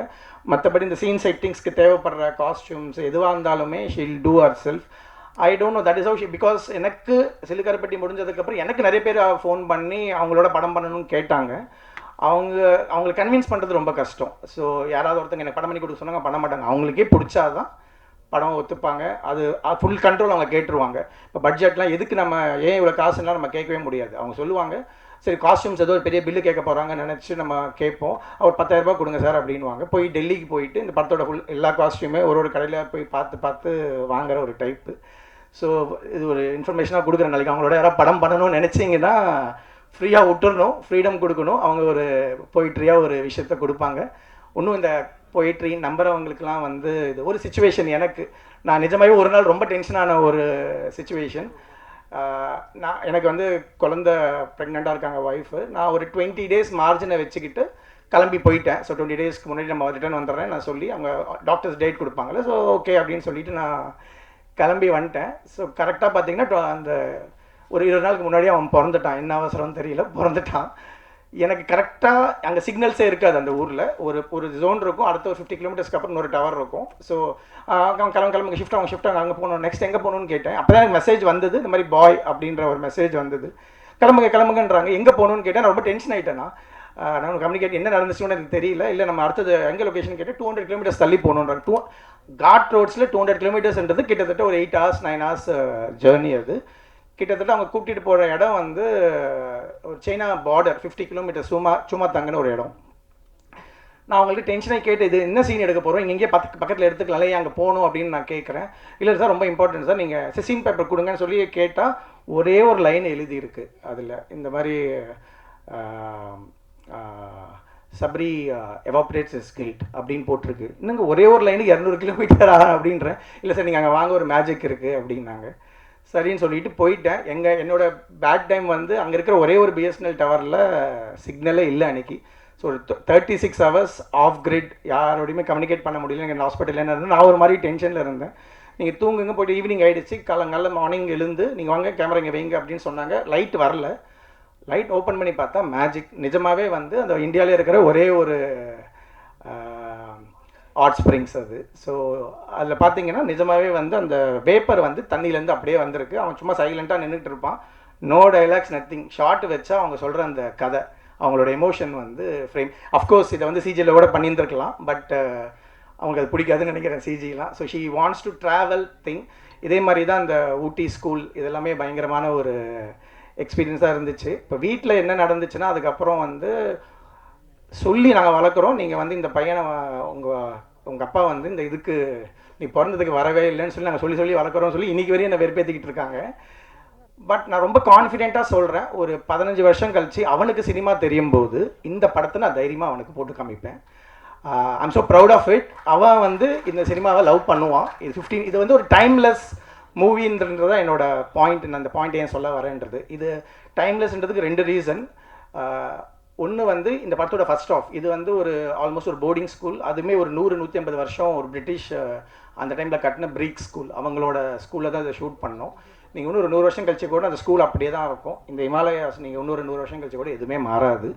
மற்றபடி இந்த சீன் செட்டிங்ஸ்க்கு தேவைப்படுற காஸ்டியூம்ஸ் எதுவாக இருந்தாலுமே she'll do herself. I don't know that is how she. Because எனக்கு சிலுக்கருப்பட்டி முடிஞ்சதுக்கப்புறம் எனக்கு நிறைய பேர் ஃபோன் பண்ணி அவங்களோட படம் பண்ணணும்னு கேட்டாங்க. அவங்களுக்கு கன்வின்ஸ் பண்ணுறது ரொம்ப கஷ்டம். ஸோ யாராவது ஒருத்தங்க எனக்கு படம் பண்ணி கொடுக்க சொன்னாங்க, பண்ண மாட்டாங்க. அவங்களுக்கே பிடிச்சாதான் படம் ஒத்துப்பாங்க. அது ஃபுல் கண்ட்ரோல் அவங்க கேட்டுருவாங்க. இப்போ பட்ஜெட்லாம் எதுக்கு நம்ம ஏன் இவ்வளோ காசுலாம் நம்ம கேட்கவே முடியாது. அவங்க சொல்லுவாங்க சரி காஸ்டியூம்ஸ் ஏதோ ஒரு பெரிய பில்லு கேட்க போகிறாங்கன்னு நினச்சி நம்ம கேட்போம். அவர் 10,000 ரூபாய் கொடுங்க சார் அப்படின்வாங்க. போய் டெல்லிக்கு போயிட்டு இந்த படத்தோட ஃபுல் எல்லா காஸ்டியூமே ஒரு கடையில் போய் பார்த்து வாங்குற ஒரு டைப்பு. ஸோ இது ஒரு இன்ஃபர்மேஷனாக கொடுக்குற நாளைக்கு அவங்களோட யாராவது படம் பண்ணணும்னு நினச்சிங்கன்னா ஃப்ரீயாக விட்டுறணும், ஃப்ரீடம் கொடுக்கணும். அவங்க ஒரு போயிட்ரியாக ஒரு விஷயத்த கொடுப்பாங்க. இன்னும் இந்த போயிட்ரி நம்புறவங்களுக்குலாம் வந்து இது ஒரு சுச்சுவேஷன். நான் நிஜமாகவே ஒரு நாள் ரொம்ப டென்ஷனான ஒரு சுச்சுவேஷன். எனக்கு வந்து குழந்த ப்ரெக்னெண்ட்டாக இருக்காங்க ஒய்ஃபு. நான் ஒரு 20 days மார்ஜினை வச்சுக்கிட்டு கிளம்பி போயிட்டேன். ஸோ 20 daysக்கு முன்னாடி நம்ம ரிட்டர்ன் வந்துடுறேன் நான் சொல்லி அவங்க டாக்டர்ஸ் டேட் கொடுப்பாங்கள்ல. ஸோ ஓகே அப்படின்னு சொல்லிட்டு நான் கிளம்பி வந்துட்டேன். ஸோ கரெக்டாக பார்த்தீங்கன்னா அந்த ஒரு 20 நாளுக்கு முன்னாடியே அவன் பிறந்துட்டான். என்ன அவசரம்னு தெரியல, பிறந்துட்டான். எனக்கு கரெக்டாக அங்கே சிக்னல்ஸே இருக்காது அந்த ஊரில். ஒரு ஜோன் இருக்கும், அடுத்த ஒரு 50 கிலோமீட்டர்ஸ்க்கு அப்புறம் இன்னொரு டவர் இருக்கும். ஸோ அவன் கிளம்புங்க ஷிஃப்ட் அங்கே போகணும், நெக்ஸ்ட் எங்கே போகணுன்னு கேட்டேன். அப்போ தான் எனக்கு மெசேஜ் வந்தது, இந்த மாதிரி பாய் அப்படின்ற ஒரு மெசேஜ் வந்தது. கிளம்புங்கன்றாங்க. எங்கே போகணுன்னு கேட்டேன். நான் ரொம்ப டென்ஷன் ஆகிட்டேன்னா நான் கம்யூனிகேட் என்ன நடந்துச்சுன்னு எனக்கு தெரியல. இல்லை நம்ம அடுத்தது எங்கே லொக்கேஷன் கேட்டு 200 கிலோமீட்டர்ஸ் தள்ளி போகணுன்றாங்க. காட் ரோட்ஸில் 200 கிலோமீட்டர்ஸ்ன்றது கிட்டத்தட்ட ஒரு 8 hours 9 hours ஜேர்னி. அது கிட்டத்தட்ட அவங்க கூப்பிட்டு போகிற இடம் வந்து ஒரு சைனா பார்டர் 50 கிலோமீட்டர் சும்மா தங்கன்னு ஒரு இடம். நான் அவங்களுக்கு டென்ஷனாக கேட்டு இது என்ன சீன் எடுக்க போகிறோம், இங்கே பக்கத்தில் எடுத்துக்கலாம் இல்லையா அங்கே போகணும் அப்படின்னு நான் கேட்குறேன். இல்லை சார் ரொம்ப இம்பார்ட்டன்ட் சார், நீங்கள் சீன் பேப்பர் கொடுங்கன்னு சொல்லி கேட்டால் ஒரே ஒரு லைன் எழுதியிருக்கு அதில். இந்த மாதிரி சப்ரி எவாப்ரேட்ஸ் இஸ் கில்ட் அப்படின்னு போட்டிருக்கு. இன்னுங்க ஒரே ஒரு லைனுக்கு 200 கிலோமீட்டர் அப்படின்றேன். இல்லை சார் நீங்கள் அங்கே வாங்க ஒரு மேஜிக் இருக்குது அப்படின்னாங்க. சரின்னு சொல்லிட்டு போயிட்டேன். என்னோட பேட் டைம் வந்து அங்கே இருக்கிற ஒரே ஒரு பிஎஸ்என்எல் டவரில் சிக்னலே இல்லை அன்றைக்கி. ஸோ 36 hours ஆஃப் கிரிட், யாரோடையுமே கம்யூனிகேட் பண்ண முடியல. எங்கள் ஹாஸ்பிட்டலில் என்ன இருந்தேன், நான் ஒரு மாதிரி டென்ஷனில் இருந்தேன். நீங்கள் தூங்குங்க, போய்ட்டு ஈவினிங் ஆகிடுச்சு, காலங்கால மார்னிங் எழுந்து நீங்கள் வாங்க கேமரா இங்கே வைங்க அப்படின்னு சொன்னாங்க. லைட் வரல. லைட் ஓப்பன் பண்ணி பார்த்தா மேஜிக். நிஜமாகவே வந்து அந்த இந்தியாவிலே இருக்கிற ஒரே ஒரு ஹாட் ஸ்ப்ரிங்ஸ் அது. ஸோ அதில் பார்த்தீங்கன்னா நிஜமாகவே வந்து அந்த வேப்பர் வந்து தண்ணியிலேருந்து அப்படியே வந்திருக்கு. அவன் சும்மா சைலண்ட்டாக நின்றுட்டு இருப்பான். No dialogues, nothing. ஷார்ட் வச்சா அவங்க சொல்கிற அந்த கதை, அவங்களோட எமோஷன் வந்து ஃப்ரேம். அஃப்கோர்ஸ் இதை வந்து சிஜியில் கூட பண்ணியிருந்துருக்கலாம், பட் அவங்களுக்கு அது பிடிக்காதுன்னு நினைக்கிறேன் சிஜிலாம். So she wants to travel thing. இதே மாதிரி தான் இந்த ஊட்டி ஸ்கூல் இதெல்லாமே பயங்கரமான ஒரு எக்ஸ்பீரியன்ஸாக இருந்துச்சு. இப்போ வீட்டில் என்ன நடந்துச்சுன்னா அதுக்கப்புறம் வந்து சொல்லி நாங்கள் வளர்க்குறோம், நீங்கள் வந்து இந்த பையனை உங்கள் அப்பா வந்து இந்த இதுக்கு நீ பிறந்ததுக்கு வரவே இல்லைன்னு சொல்லி நாங்கள் சொல்லி வளர்க்குறோம் சொல்லி இன்றைக்கி வரையும் என்னை வெறுப்பேற்றிக்கிட்டு இருக்காங்க. பட் நான் ரொம்ப கான்ஃபிடென்ட்டாக சொல்கிறேன், ஒரு 15 வருஷம் கழிச்சு அவனுக்கு சினிமா தெரியும் போது இந்த படத்தை நான் தைரியமாக அவனுக்கு போட்டு காமிப்பேன். I'm so proud of it. அவன் வந்து இந்த சினிமாவை லவ் பண்ணுவான். இது வந்து ஒரு டைம்லெஸ் மூவின்றது தான் என்னோட பாயிண்ட். நான் அந்த பாயிண்ட் ஏன் சொல்ல வரேன்றது, இது டைம்லெஸ்ன்றதுக்கு 2 ரீசன். ஒன்று வந்து இந்த படத்தோட ஃபர்ஸ்ட் ஆஃப், இது வந்து ஒரு ஆல்மோஸ்ட் ஒரு போர்டிங் ஸ்கூல். அதுவுமே ஒரு 100-150 வருஷம் ஒரு பிரிட்டிஷ் அந்த டைமில் கட்டின பிரீக் ஸ்கூல் அவங்களோட ஸ்கூலில் தான் இதை ஷூட் பண்ணோம். நீங்கள் இன்னும் ஒரு 100 வருஷம் கழிச்சு கூட அந்த ஸ்கூல் அப்படியே தான் இருக்கும். இந்த ஹிமாலயாஸ் நீங்கள் இன்னொரு 100 வருஷம் கழிச்சு கூட எதுவுமே மாறாது.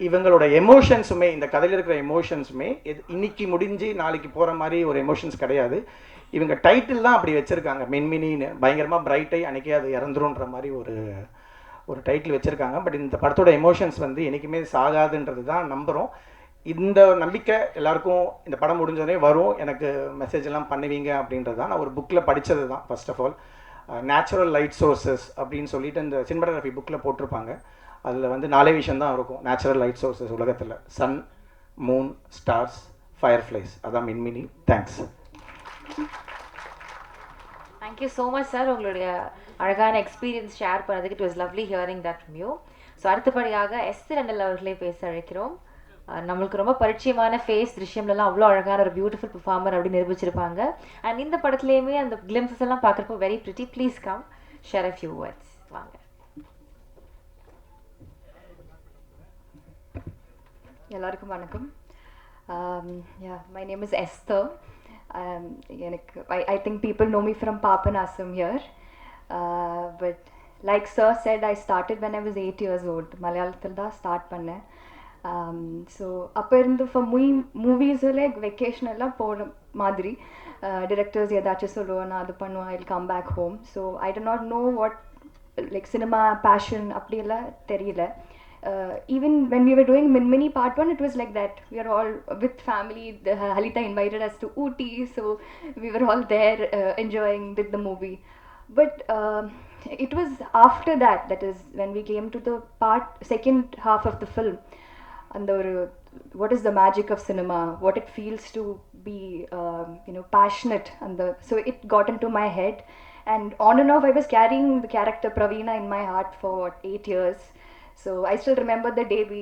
இவங்களோட எமோஷன்ஸுமே, இந்த கதையில் இருக்கிற எமோஷன்ஸுமே இன்னைக்கு முடிஞ்சு நாளைக்கு போகிற மாதிரி ஒரு எமோஷன்ஸ் கிடையாது. இவங்க டைட்டில் தான் அப்படி வச்சுருக்காங்க, மின்மினின்னு. பயங்கரமாக பிரைட்டாகி அன்றைக்கே அது இறந்துருன்ற மாதிரி ஒரு டைட்டில் வச்சுருக்காங்க. பட் இந்த படத்தோட எமோஷன்ஸ் வந்து என்றைக்குமே சாகாதுன்றது தான் நம்புகிறோம். இந்த நம்பிக்கை எல்லாருக்கும் இந்த படம் முடிஞ்சோடனே வரும், எனக்கு மெசேஜ் எல்லாம் பண்ணுவீங்க அப்படின்றது தான். நான் ஒரு புக்கில் படித்தது தான். First of all natural light sources அப்படின்னு சொல்லிட்டு இந்த சினிமாட்டோகிராஃபி புக்கில் போட்டிருப்பாங்க. அதில் வந்து 4 விஷயம் தான் இருக்கும் நேச்சுரல் லைட் சோர்சஸ் உலகத்தில்: சன், மூன், ஸ்டார்ஸ், ஃபயர்ஃப்ளைஸ். அதான் மின்மினி. Thanks. Thank you so much sir, உங்களுடைய அழகான எக்ஸ்பீரியன்ஸ் ஷேர் பண்ணதுக்கு. It was lovely hearing that from you. So அடுத்தபடியாக ரண்டல் அவர்களே பேச அழைக்கிறோம். நம்மளுக்கு ரொம்ப பரிச்சயமான ஃபேஸ், திருஷ்யம்லாம் அவ்வளோ அழகான ஒரு பியூட்டிஃபுல் பெர்ஃபார்மர் அப்படி நிரூபிச்சிருப்பாங்க. அண்ட் இந்த படத்துலேயுமே அந்த கிளிம்ஸஸ் எல்லாம் பார்க்குறப்போ very pretty. Please come share a few words. வாங்க. எல்லாருக்கும் வணக்கம். My name is Esther. I think people know me from Papanasam here. But like sir said, I started when I was 8 years old. Malayalam da start panna. So அப்போ இருந்து for movies like vacation எல்லாம் போகிற மாதிரி directors ஏதாச்சும் சொல்லுவோம், நான் அது பண்ணுவேன், I'll come back home. So I did not know what like cinema passion அப்படியெல்லாம் தெரியல. Even when we were doing Minmini part 1, it was like that. We are all with family. Halita invited us to Ooty, so we were all there enjoying the movie. But it was after that, that is when we came to the second half of the film, and what is the magic of cinema, what it feels to be passionate, and so it got into my head, and on and off I was carrying the character Praveena in my heart for 8 years. So I still remember the day we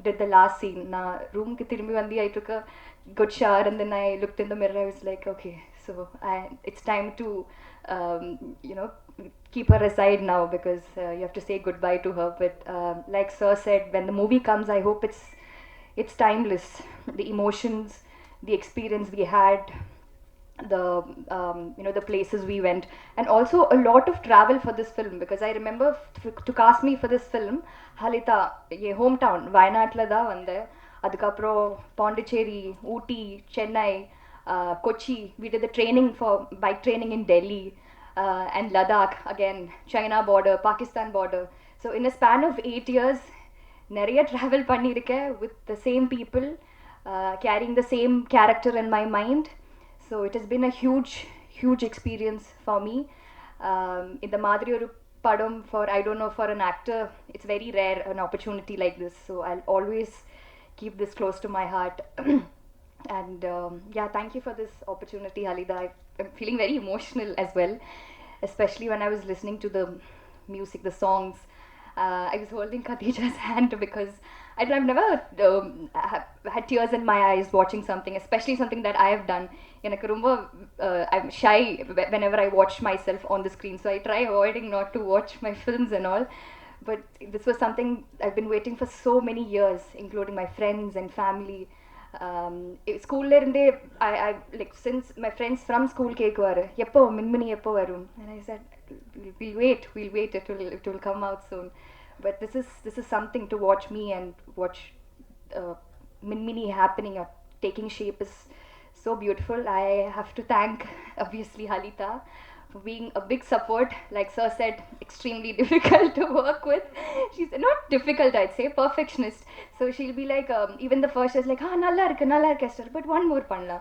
did the last scene. Na room ki tirumbi vandi, I took a good shower and then I looked in the mirror. I was like, okay, so it's time to keep her aside now, because you have to say goodbye to her. But like sir said, when the movie comes, I hope it's timeless. The emotions, the experience we had, the places we went, and also a lot of travel for this film, because I remember to cast me for this film, Halita ye hometown Wayanadla da vande, adukapro Pondicherry, Ooty, Chennai, Kochi. We did the training for bike training in Delhi, and Ladakh, again China border, Pakistan border. So in a span of 8 years nariya travel பண்ணிருக்கேன் with the same people, carrying the same character in my mind. So it has been a huge experience for me. In the madri oru padam, for I don't know, for an actor it's very rare an opportunity like this, so I'll always keep this close to my heart. And thank you for this opportunity, Halida. I'm feeling very emotional as well, especially when I was listening to the music, the songs. I was holding Khadija's hand because I've never had tears in my eyes watching something, especially something that I have done. I'm shy whenever I watch myself on the screen, so I try avoiding not to watch my films and all. But this was something I've been waiting for so many years, including my friends and family. School lerinde I like, since my friends from school kekvaru eppo minmini eppo varum, and I said we'll wait, it will come out soon. But this is something to watch me and watch minmini happening or taking shape is so beautiful. I have to thank obviously Halita for being a big support. Like sir said, extremely difficult to work with. She's not difficult, I'd say, perfectionist. So she'll be like, even the first is like, nalla irukku Esther, but one more panna.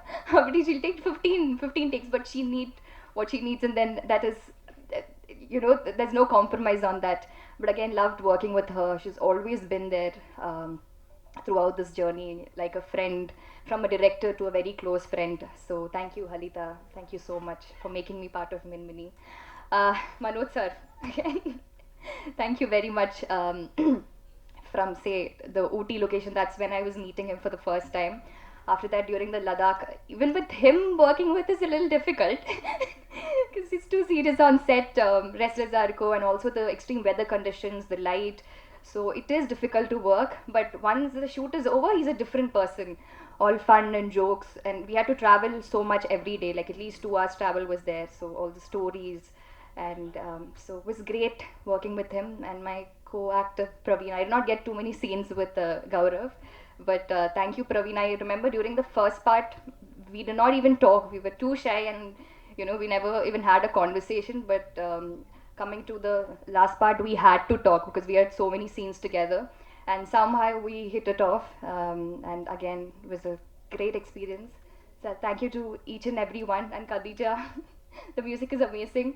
She'll take 15 takes, but she needs what she needs, and then that is, there's no compromise on that. But again, loved working with her. She's always been there throughout this journey, like a friend, from a director to a very close friend. So thank you, Halita. Thank you so much for making me part of Minmini. Manoj sir, again, thank you very much. From say the Ooty location, that's when I was meeting him for the first time. After that, during the Ladakh, even with him working with is a little difficult because he's too serious on set, restless arco, and also the extreme weather conditions, the light, So it is difficult to work, but once the shoot is over, he's a different person. All fun and jokes, and we had to travel so much every day, like at least 2 hours travel was there, so all the stories. And so it was great working with him and my co-actor Praveen. I did not get too many scenes with Gaurav, but thank you, Praveen. I remember during the first part, we did not even talk. We were too shy, and we never even had a conversation. But coming to the last part, we had to talk because we had so many scenes together, and somehow we hit it off. And again, it was a great experience. So thank you to each and every one. And Khadija, the music is amazing.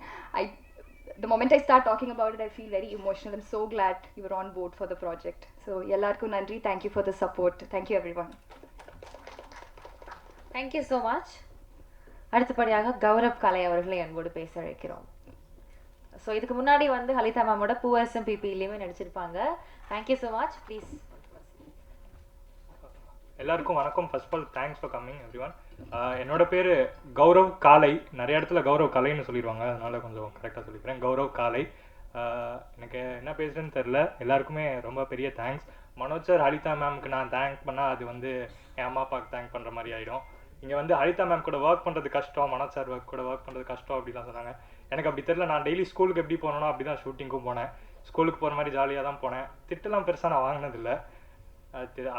The moment I start talking about it, I feel very emotional. I'm so glad you were on board for the project. So ellarku nandri. Thank you for the support. Thank you everyone. Thank you so much. அடுத்தபடியாக கௌரவ் கலை அவர்களை அன்போடு பேச அழைக்கிறோம். So இதுக்கு முன்னாடி வந்து ஹலிதா மேமோட பூவரசம் பிபிலையுமே நடிச்சிருப்பாங்க. Thank you so much. ப்ளீஸ். எல்லாருக்கும் வணக்கம். First of all thanks for coming everyone. என்னோட பேர் கௌரவ் காலை. நிறைய இடத்துல கௌரவ் கலைன்னு சொல்லிடுவாங்க, அதனால கொஞ்சம் கரெக்டாக சொல்லிக்கிறேன். கௌரவ் காலை. எனக்கு என்ன பேசுறேன்னு தெரில. எல்லாருக்குமே ரொம்ப பெரிய தேங்க்ஸ். மனோஜ் சார் ஹலிதா மேம்க்கு நான் தேங்க் பண்ணால் அது வந்து என் அம்மா அப்பாவுக்கு தேங்க் பண்ணுற மாதிரி ஆகிடும். இங்கே வந்து ஹலிதா மேம் கூட ஒர்க் பண்ணுறது கஷ்டம், மனோஜ் சார் கூட ஒர்க் பண்ணுறது கஷ்டம் அப்படிலாம் சொன்னாங்க. எனக்கு அப்படி தெரியல. நான் டெய்லி ஸ்கூலுக்கு எப்படி போனோன்னா அப்படி தான் ஷூட்டிங்க்கும் போனேன். ஸ்கூலுக்கு போகிற மாதிரி ஜாலியாக தான் போனேன். திட்டெல்லாம் பெருசாக நான் வாங்கினதில்லை.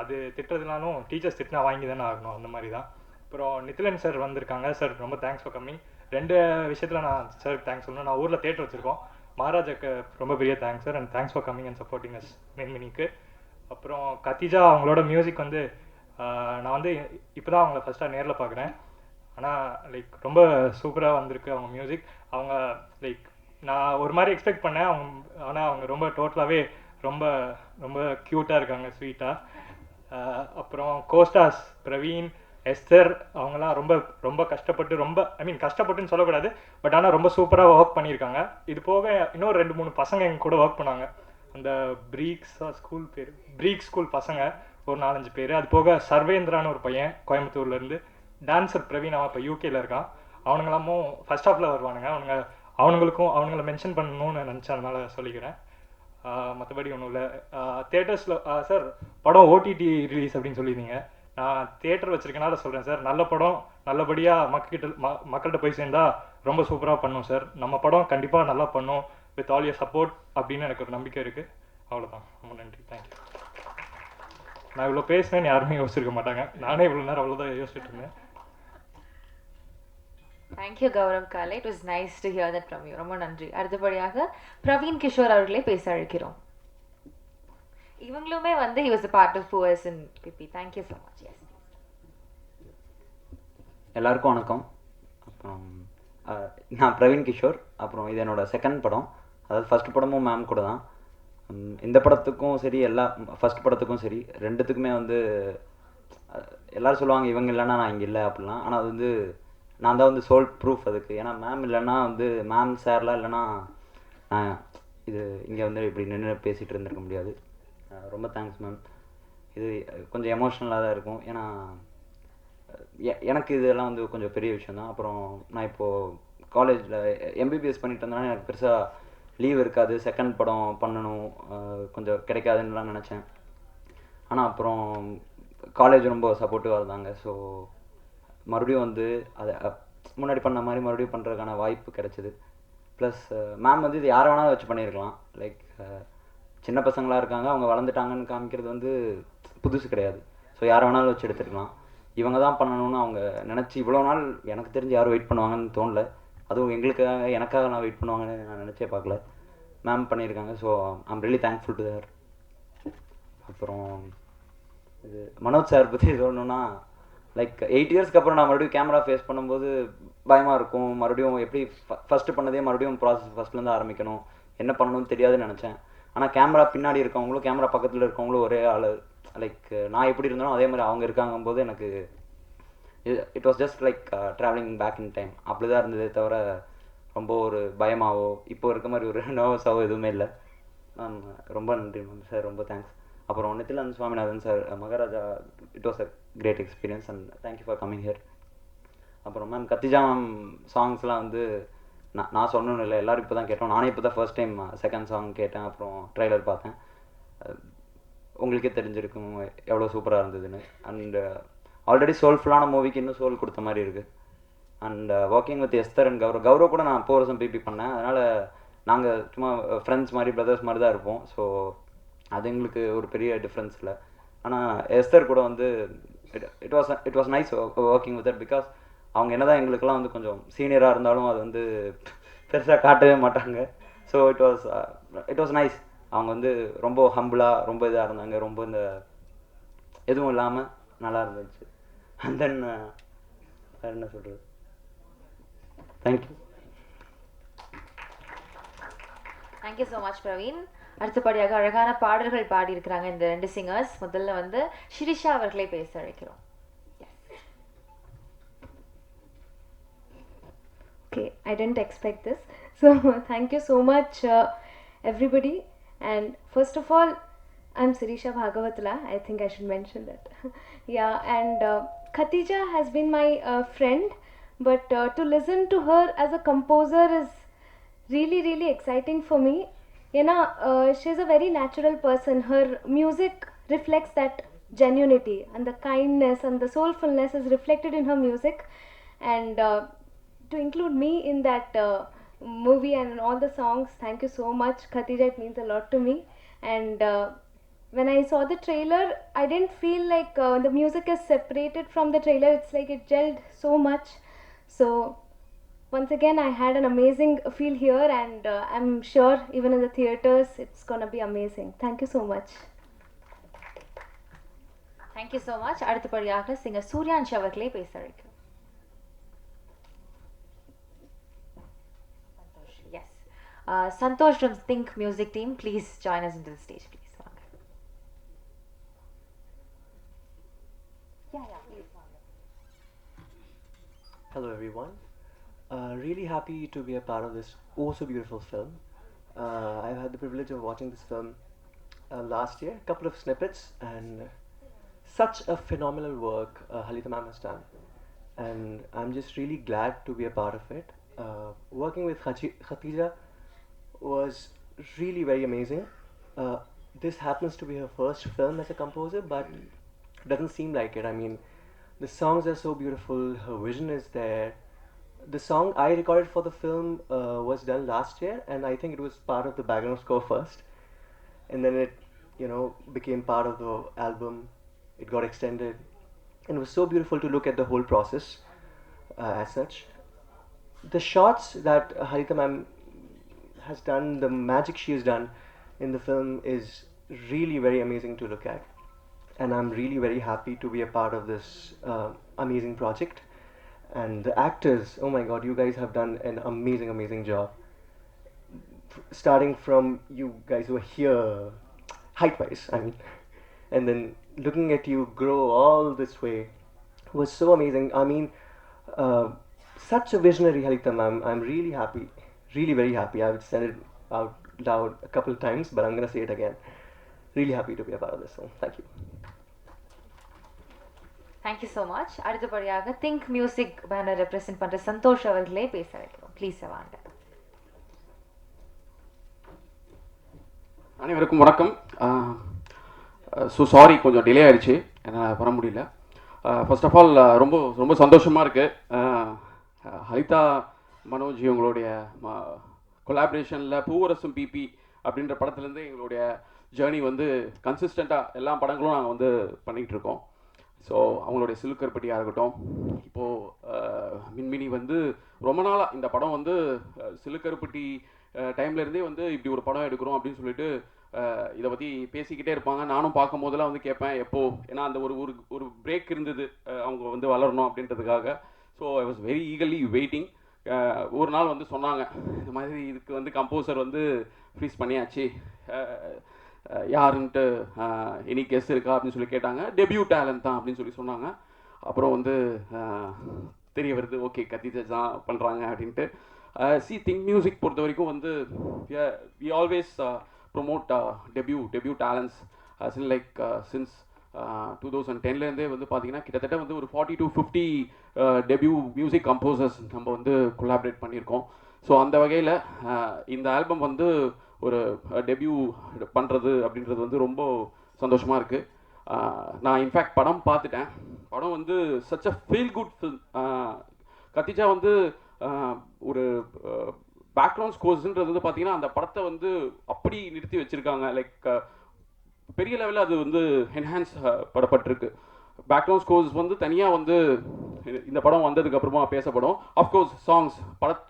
அது திட்டுறதுனாலும் டீச்சர்ஸ் திட்டினா வாங்கி தானே ஆகணும், அந்த மாதிரி தான். அப்புறம் நித்திலன் சார் வந்திருக்காங்க. சார் ரொம்ப தேங்க்ஸ் ஃபார் கம்மிங். 2 விஷயத்தில் நான் சாருக்கு தேங்க்ஸ் சொல்லணும். நான் ஊரில் தேட்டர் வச்சுருக்கோம். மகாராஜாக்கு ரொம்ப பெரிய thanks sir, and thanks for coming and supporting us மினிக்கு. அப்புறம் கத்திஜா, அவங்களோட மியூசிக் வந்து நான் வந்து இப்போ தான் அவங்கள ஃபஸ்ட்டாக நேரில் பார்க்குறேன். ஆனால் லைக் ரொம்ப சூப்பராக வந்திருக்கு அவங்க மியூசிக். அவங்க லைக் நான் ஒரு மாதிரி எக்ஸ்பெக்ட் பண்ணேன் அவங்க, ஆனால் அவங்க ரொம்ப டோட்டலாகவே ரொம்ப ரொம்ப க்யூட்டாக இருக்காங்க, ஸ்வீட்டாக. அப்புறம் கோஸ்டாஸ் பிரவீன், எஸ்தர், அவங்களாம் ரொம்ப ரொம்ப கஷ்டப்பட்டு, ரொம்ப கஷ்டப்பட்டுன்னு சொல்லக்கூடாது, பட் ஆனால் ரொம்ப சூப்பராக ஒர்க் பண்ணியிருக்காங்க. இது போக இன்னும் 2-3 பசங்க எங்க கூட ஒர்க் பண்ணாங்க. அந்த ஸ்கூல் பேர் பிரீக் ஸ்கூல் பசங்க ஒரு 4-5 பேர். அது போக சர்வேந்திரான்னு ஒரு பையன் கோயம்புத்தூர்லேருந்து, டான்ஸர் பிரவீன், அவன் இப்போ யூகேல இருக்கான். அவனுங்களாமும் ஃபர்ஸ்ட் ஹாஃபில் வருவானுங்க. அவனுங்களை மென்ஷன் பண்ணணும்னு நினச்சேன், அதனால சொல்லிக்கிறேன். மற்றபடி ஒன்றும் இல்லை. தேட்டர்ஸில் சார் படம் ஓடிடி ரிலீஸ் அப்படின்னு சொல்லியிருந்தீங்க. நான் தேட்டர் வச்சுருக்கனால சொல்கிறேன் சார், நல்ல படம் நல்லபடியாக மக்கள்கிட்ட போய் சேர்ந்தா ரொம்ப சூப்பராக பண்ணும் சார். நம்ம படம் கண்டிப்பாக நல்லா பண்ணும் வித் ஆல் யர் சப்போர்ட் அப்படின்னு எனக்கு ஒரு நம்பிக்கை இருக்குது. அவ்வளோதான். ரொம்ப நன்றி. தேங்க்யூ. நான் இவ்வளோ பேசினேன்னு யாருமே யோசிச்சிருக்க மாட்டாங்க. நானே இவ்வளோ நேரம் அவ்வளோதான் யோசிச்சுட்டு இருந்தேன். தேங்க்யூ கௌரவ் காலை. It was nice to hear that from you. ரொம்ப நன்றி. அடுத்தபடியாக பிரவீன் கிஷோர் அவர்களே பேச அழைக்கிறோம். இவங்களுமே வந்து he was a part of Poors in PP. Thank you so much. Yes. எல்லாருக்கும் வணக்கம். அப்புறம் நான் பிரவீன் கிஷோர். அப்புறம் இது என்னோட செகண்ட் படம். அதாவது ஃபர்ஸ்ட் படமும் மேம் கூட தான். இந்த படத்துக்கும் சரி, ஃபர்ஸ்ட் படத்துக்கும் சரி, 2த்துக்குமே வந்து எல்லோரும் சொல்லுவாங்க இவங்க இல்லைன்னா நான் இங்கே இல்லை அப்படிலாம். ஆனால் அது வந்து நான் தான் வந்து சோல் ப்ரூஃப் அதுக்கு. ஏன்னா மேம் இல்லைன்னா வந்து மேம் சார்லாம் இல்லைன்னா நான் இது இங்கே வந்து இப்படி நின்று பேசிகிட்டு இருந்திருக்க முடியாது. ரொம்ப தேங்க்ஸ் மேம். இது கொஞ்சம் எமோஷ்னலாக தான் இருக்கும். ஏன்னா எனக்கு இதெல்லாம் வந்து கொஞ்சம் பெரிய விஷயம் தான். அப்புறம் நான் இப்போது காலேஜில் எம்பிபிஎஸ் பண்ணிட்டு இருந்தேன்னா எனக்கு பெருசாக லீவ் இருக்காது, செகண்ட் படம் பண்ணணும் கொஞ்சம் கிடைக்காதுன்னுலாம் நினச்சேன். ஆனால் அப்புறம் காலேஜ் ரொம்ப சப்போர்ட்டிவாக இருந்தாங்க. ஸோ மறுபடியும் வந்து அதை முன்னாடி பண்ண மாதிரி மறுபடியும் பண்ணுறதுக்கான வாய்ப்பு கிடைச்சிது. ப்ளஸ் மேம் வந்து இது யாரை வேணாலும் வச்சு பண்ணியிருக்கலாம். லைக் சின்ன பசங்களாக இருக்காங்க, அவங்க வளர்ந்துட்டாங்கன்னு காமிக்கிறது வந்து புதுசு கிடையாது. ஸோ யாரை வேணாலும் வச்சு எடுத்துருக்கலாம். இவங்க தான் பண்ணணும்னு அவங்க நினச்சி இவ்வளோ நாள் எனக்கு தெரிஞ்சு யாரும் வெயிட் பண்ணுவாங்கன்னு தோணல. அதுவும் எனக்காக நான் வெயிட் பண்ணுவாங்கன்னு நான் நினச்சே பார்க்கல. மேம் பண்ணியிருக்காங்க. So I'm really thankful to their. அப்புறம் இது மனோஜ் சார் பற்றி சொல்லணுன்னா, லைக் 8 இயர்ஸ்க்கு அப்புறம் நான் மறுபடியும் கேமரா ஃபேஸ் பண்ணும்போது பயமாக இருக்கும். மறுபடியும் எப்படி ஃபஸ்ட்டு பண்ணதே மறுபடியும் ப்ராசஸ் ஃபஸ்ட்லேருந்து ஆரம்பிக்கணும், என்ன பண்ணணும்னு தெரியாதுன்னு நினச்சேன். ஆனால் கேமரா பின்னாடி இருக்கவங்களும் கேமரா பக்கத்தில் இருக்கவங்களும் ஒரே ஆள். லைக் நான் எப்படி இருந்தாலும் அதே மாதிரி அவங்க இருக்காங்கும்போது எனக்கு it was just like travelling back in time. அப்படி தான் இருந்ததே தவிர ரொம்ப ஒரு பயமாவோ இப்போ இருக்க மாதிரி ஒரு நர்வஸாவோ எதுவுமே இல்லை. மேம் ரொம்ப நன்றி மேம். சார் ரொம்ப தேங்க்ஸ். அப்புறம் Nithilan Swaminathan sir, Maharaja, it was a great experience and thank you for coming here. அப்புறம் மேம் கத்திஜா மேம் சாங்ஸ்லாம் வந்து நான் சொல்லணும்னு இல்லை, எல்லோரும் இப்போ தான் கேட்டோம். நானே இப்போ தான் ஃபர்ஸ்ட் டைம் செகண்ட் சாங் கேட்டேன், அப்புறம் ட்ரைலர் பார்த்தேன். உங்களுக்கே தெரிஞ்சிருக்கும் எவ்வளோ சூப்பராக இருந்ததுன்னு. அண்டு ஆல்ரெடி சோல்ஃபுல்லான மூவிக்கு இன்னும் சோல் கொடுத்த மாதிரி இருக்குது. And working with Esther and Gaurav கூட நான் 4 வருஷம் பிபி பண்ணேன். அதனால் நாங்கள் சும்மா ஃப்ரெண்ட்ஸ் மாதிரி பிரதர்ஸ் மாதிரி தான் இருப்போம். ஸோ அது எங்களுக்கு ஒரு பெரிய டிஃப்ரென்ஸ் இல்லை. ஆனால் எஸ்தர் கூட வந்து it was nice working with that. Because அவங்க என்ன தான் எங்களுக்கெல்லாம் வந்து கொஞ்சம் சீனியராக இருந்தாலும் அது வந்து பெருசாக காட்டவே மாட்டாங்க. So it was nice. அவங்க வந்து ரொம்ப ஹம்பிளாக ரொம்ப இதாக இருந்தாங்க. ரொம்ப இந்த எதுவும் இல்லாமல் நல்லா இருந்துச்சு. அண்ட் தென் வேறு என்ன சொல்கிறது, thank you. Thank you so much Praveen. அடுத்தபடியாக அழகான பாடல்கள் பாடியிருக்கிறாங்க இந்த 2 சிங்கர்ஸ். முதல்ல வந்து ஷிரிஷா அவர்களை பேச அழைக்கிறோம். Okay, I didn't expect this. So thank you so much, everybody. And first of all, I'm Sirisha Bhagavatula. I think I should mention that. Yeah, and Khatija has been my friend, but to listen to her as a composer is really, really exciting for me. You know, she's a very natural person. Her music reflects that genuinity, and the kindness and the soulfulness is reflected in her music. And to include me in that movie and in all the songs, thank you so much, Khatija. It means a lot to me. And when I saw the trailer, I didn't feel like the music is separated from the trailer. It's like it gelled so much. So once again, I had an amazing feel here, and I'm sure even in the theaters it's gonna be amazing. Thank you so much. Thank you so much. அடுத்தபடியாக singer Suryansh அவர்களை பேச அழைக்கிறோம். Yes. Santosh from Think Music team, please join us into the stage, please. Yeah, please. Hello everyone. Really happy to be a part of this oh so beautiful film. I've had the privilege of watching this film last year, a couple of snippets, and such a phenomenal work Halita ma'am has done. And I'm just really glad to be a part of it. Working with Khatija was really very amazing. This happens to be her first film as a composer, but doesn't seem like it. I mean, the songs are so beautiful, her vision is there. The song I recorded for the film was done last year, and I think it was part of the background score first, and then it, you know, became part of the album. It got extended, and it was so beautiful to look at the whole process as such. The shots that Harita ma'am has done, the magic she has done in the film is really very amazing to look at, and I'm really very happy to be a part of this amazing project. And the actors, oh my god, you guys have done an amazing job. Starting from you guys who are here, height wise, I mean, and then looking at you grow all this way was so amazing. I mean, such a visionary Halita ma'am. I'm really happy, really very happy. I've said it out loud a couple of times, but I'm gonna say it again. Really happy to be a part of this film. Thank you. Thank you so much. அடுத்தபடியாக think music banner represent பண்ணுற சந்தோஷ் அவர்களே பேச வைக்கிறோம். Please வாங்க. அனைவருக்கும் வணக்கம். So sorry, கொஞ்சம் delay ஆயிடுச்சு, என்னால் வர முடியல. ஃபர்ஸ்ட் ஆஃப் ஆல் ரொம்ப ரொம்ப சந்தோஷமாக இருக்குது. ஹரிதா மனோஜ் இவங்களுடைய கொலாபரேஷனில் பூவரசும் பிபி அப்படின்ற படத்துலேருந்து எங்களுடைய ஜேர்னி வந்து கன்சிஸ்டண்ட்டாக எல்லா படங்களும் நாங்கள் வந்து பண்ணிகிட்டு இருக்கோம். ஸோ அவங்களுடைய சிலுக்கற்பட்டியாக இருக்கட்டும், இப்போது மின்மினி வந்து ரொம்ப நாளாக இந்த படம் வந்து சிலுக்கருப்பட்டி டைம்லேருந்தே வந்து இப்படி ஒரு படம் எடுக்கிறோம் அப்படின்னு சொல்லிட்டு இதை பற்றி பேசிக்கிட்டே இருப்பாங்க. நானும் பார்க்கும் போதெல்லாம் வந்து கேட்பேன் எப்போ, ஏன்னா அந்த ஒரு ஒரு ஒரு பிரேக் இருந்தது அவங்க வந்து வளரணும் அப்படின்றதுக்காக. So I was very eagerly waiting. ஒரு நாள் வந்து சொன்னாங்க, இந்த மாதிரி இதுக்கு வந்து கம்போசர் வந்து ஃப்ரீஸ் பண்ணியாச்சு, யாருன்ட்டு எனி கெஸ் இருக்கா அப்படின்னு சொல்லி கேட்டாங்க. டெபியூ டேலண்ட் தான் அப்படின்னு சொல்லி சொன்னாங்க. அப்புறம் வந்து தெரிய வருது, ஓகே கத்திஜா தான் பண்ணுறாங்க அப்படின்ட்டு. திங்க் மியூசிக் பொறுத்த வரைக்கும் வந்து we always promote debut talents like since 2010லேருந்தே வந்து பார்த்தீங்கன்னா கிட்டத்தட்ட வந்து ஒரு 40 to 50 டெபியூ மியூசிக் கம்போசர்ஸ் நம்ம வந்து கொலாபரேட் பண்ணியிருக்கோம். ஸோ அந்த வகையில் இந்த ஆல்பம் வந்து ஒரு டெபியூ பண்ணுறது அப்படின்றது வந்து ரொம்ப சந்தோஷமாக இருக்குது. நான் இன்ஃபேக்ட் படம் பார்த்துட்டேன். படம் வந்து such a feel good film. Khadija வந்து ஒரு பேக்ரவுண்ட் ஸ்கோர்ஸ்ன்றது வந்து பார்த்தீங்கன்னா அந்த படத்தை வந்து அப்படி நிறுத்தி வச்சுருக்காங்க. லைக் பெரிய லெவலில் அது வந்து என்ஹான்ஸ் படப்பட்டிருக்கு. பேக்ரவுண்ட் ஸ்கோர்ஸ் வந்து தனியாக வந்து இந்த படம் வந்ததுக்கு அப்புறமா பேசப்படும். அஃப்கோர்ஸ் சாங்ஸ்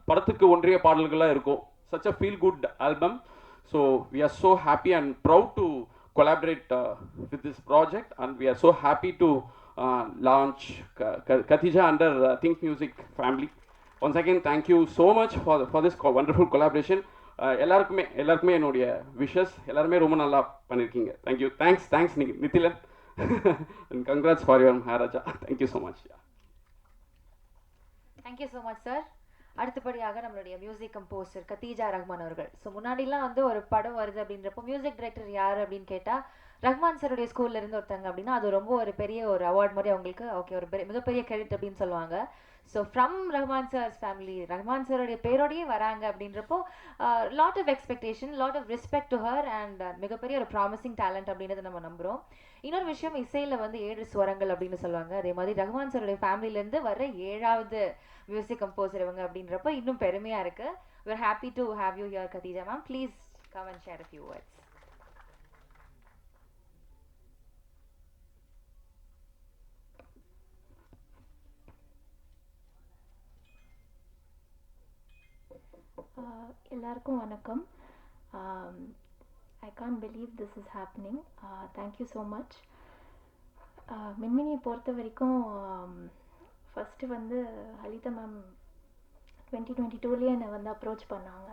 படத்துக்கு ஒன்றிய பாடல்களாக இருக்கும். Such a feel good album. So we are so happy and proud to collaborate with this project, and we are so happy to launch Khatija under Think Music family. Once again, thank you so much for this wonderful collaboration. எல்லாருக்குமே என்னுடைய wishes. எல்லாருமே ரொம்ப நல்லா பண்ணியிருக்கீங்க. Thank you. Thanks Nithilan. And congrats for your Maharaja. Thank you so much. Thank you so much sir. அடுத்தபடியாக நம்மளுடைய music composer Khadija Rahman அவர்கள். So முன்னாடிலாம் வந்து ஒரு படம் வருது அப்படின்றப்போ மியூசிக் டைரக்டர் யார் அப்படின்னு கேட்டால் ரஹ்மான் சாருடைய ஸ்கூல்ல இருந்து ஒருத்தங்க அப்படின்னா அது ரொம்ப ஒரு பெரிய ஒரு அவார்ட் மாதிரி அவங்களுக்கு ஓகே ஒரு மிகப்பெரிய கிரெடிட் அப்படின்னு சொல்லுவாங்க. So from Rahman sir's family, Rahman சாருடைய பேரோடையே வராங்க அப்படின்றப்போ lot of expectation, lot of respect to her and மிகப்பெரிய ஒரு ப்ராமிசிங் டேலண்ட் அப்படின்றத நம்ம நம்புகிறோம். இன்னொரு விஷயம், இசையில் வந்து 7 ஸ்வரங்கள் அப்படின்னு சொல்லுவாங்க. அதே மாதிரி ரஹ்மான் சாருடைய ஃபேமிலியிலேருந்து வர 7வது மியூசிக் கம்போசர் இவங்க அப்படின்றப்போ இன்னும் பெருமையாக இருக்குது. we are happy to have you here, Khatija ma'am. Please come and share a few words. எல்லாருக்கும் வணக்கம். I can't believe this is happening. Thank you so much. மின்மினியை பொறுத்த வரைக்கும் ஃபஸ்ட்டு வந்து ஹலிதா மேம் 2022 என்னை வந்து அப்ரோச் பண்ணாங்க.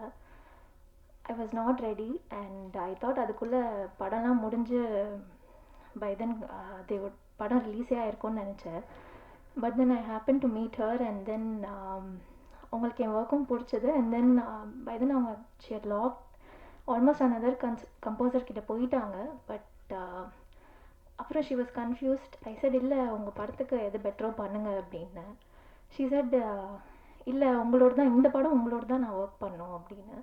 I was not ready and I thought அதுக்குள்ளே படம்லாம் முடிஞ்சு பை தென் படம் ரிலீஸே ஆகிருக்கும்னு நினச்சேன். But then I happen to meet her and then அவங்களுக்கு என் ஒர்க்கும் பிடிச்சது. அண்ட் தென் பை தென் அவங்க sheer lock almost another composer கிட்ட போயிட்டாங்க. பட் அப்புறம் she was confused. I said இல்லை உங்கள் படத்துக்கு எது பெட்டரோ பண்ணுங்க அப்படின்னு. ஷி செட் இல்லை உங்களோட தான் இந்த படம் உங்களோட தான் நான் ஒர்க் பண்ணோம் அப்படின்னு.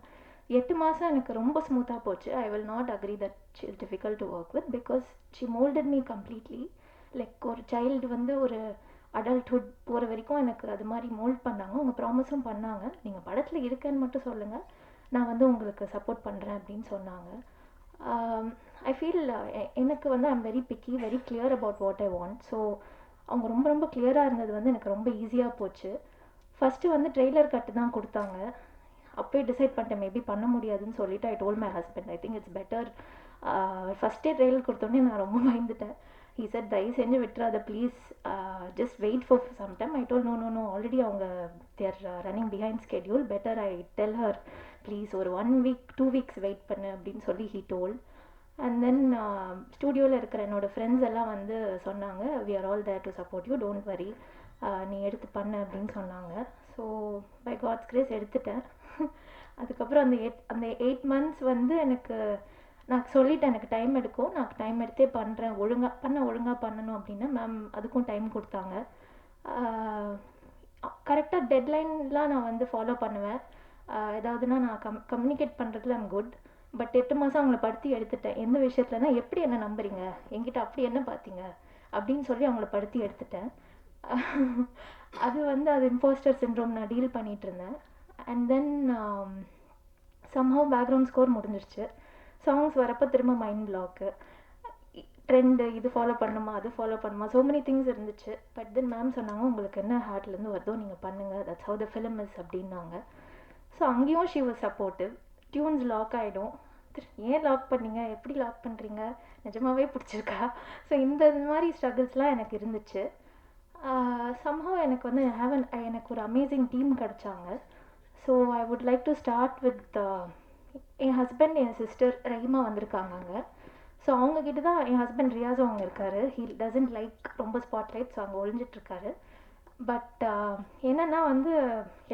8 மாதம் எனக்கு ரொம்ப ஸ்மூத்தாக போச்சு. I will not agree that she is difficult to work with because she moulded me completely. Like ஒரு சைல்டு வந்து ஒரு அடல்ட்ஹுட் போகிற வரைக்கும் எனக்கு அது மாதிரி மோல்ட் பண்ணாங்க. அவங்க ப்ராமிஸும் பண்ணாங்க, நீங்கள் படத்தில் இருக்கேன்னு மட்டும் சொல்லுங்கள், நான் வந்து உங்களுக்கு சப்போர்ட் பண்ணுறேன் அப்படின்னு சொன்னாங்க. ஐ ஃபீல் எனக்கு வந்து I'm very piggy, very clear about what I want. So அவங்க ரொம்ப ரொம்ப கிளியராக இருந்தது வந்து எனக்கு ரொம்ப ஈஸியாக போச்சு. ஃபஸ்ட்டு வந்து ட்ரெய்லர் கட்டு தான் கொடுத்தாங்க. அப்போயே டிசைட் பண்ணிட்டேன் மேபி பண்ண முடியாதுன்னு சொல்லிவிட்டு I told my husband I think it's better. ஃபஸ்ட்டே ட்ரெய்லர் கொடுத்தோன்னே நான் ரொம்ப பயந்துட்டேன். he said தயவு செஞ்சு விட்டுறாத please, just wait for some time. I told no already அவங்க they are running behind schedule, better I tell her please ஒரு 1 week 2 weeks வெயிட் பண்ணு அப்படின்னு சொல்லி he told. and then ஸ்டூடியோவில் இருக்கிற என்னோட ஃப்ரெண்ட்ஸ் எல்லாம் வந்து சொன்னாங்க we are all there to support you, don't worry, நீ எடுத்து பண்ணு அப்படின்னு சொன்னாங்க. ஸோ பை காட்ஸ் கிரேஸ் எடுத்துட்டேன். அதுக்கப்புறம் அந்த 8 months வந்து எனக்கு நான் சொல்லிட்டேன் எனக்கு டைம் எடுக்கும், நான் டைம் எடுத்தே பண்ணுறேன், ஒழுங்காக பண்ணணும் அப்படின்னு. மேம் அதுக்கும் டைம் கொடுத்தாங்க. கரெக்டாக டெட்லைன்லாம் நான் வந்து ஃபாலோ பண்ணுவேன். ஏதாவதுனா நான் கம்யூனிகேட் பண்ணுறதுல ஐம் குட். பட் 8 மாதம் அவங்கள படுத்தி எடுத்துட்டேன். எந்த விஷயத்துலனா எப்படி என்ன நம்புறீங்க, என்கிட்ட அப்படி என்ன பார்த்தீங்க அப்படின்னு சொல்லி அவங்கள படுத்தி எடுத்துட்டேன். அது வந்து அது இம்போஸ்டர் சிண்ட்ரோம் நான் டீல் பண்ணிகிட்டு இருந்தேன். And then somehow background score முடிஞ்சிருச்சு. சாங்ஸ் வரப்போ திரும்ப மைண்ட் பிளாக்கு, ட்ரெண்டு, இது ஃபாலோ பண்ணுமா அது ஃபாலோ பண்ணுமா, ஸோ மெனி திங்ஸ் இருந்துச்சு. பட் தென் மேம் சொன்னாங்க உங்களுக்கு என்ன ஹார்ட்லேருந்து வருதோ நீங்கள் பண்ணுங்கள், that's how the film is அப்படின்னாங்க. ஸோ அங்கேயும் she was supportive. Tunes lock ஆகிடும், ஏன் லாக் பண்ணீங்க, எப்படி லாக் பண்ணுறீங்க, நிஜமாகவே பிடிச்சிருக்கா. ஸோ இந்த மாதிரி ஸ்ட்ரகிள்ஸ்லாம் எனக்கு இருந்துச்சு. சம்ஹவ் எனக்கு வந்து எனக்கு ஒரு அமேசிங் டீம் கிடச்சாங்க. So I would like to start with என் ஹஸ்பண்ட், என் சிஸ்டர் ரஹிமா வந்திருக்காங்க அங்கே. ஸோ அவங்கக்கிட்ட தான் என் ஹஸ்பண்ட் ரியாஸும் அவங்க இருக்கார். ஹீ டசன்ட் லைக் ரொம்ப ஸ்பாட்லைட், ஸோ அங்கே ஒழிஞ்சிட்ருக்காரு. பட் என்னென்னா வந்து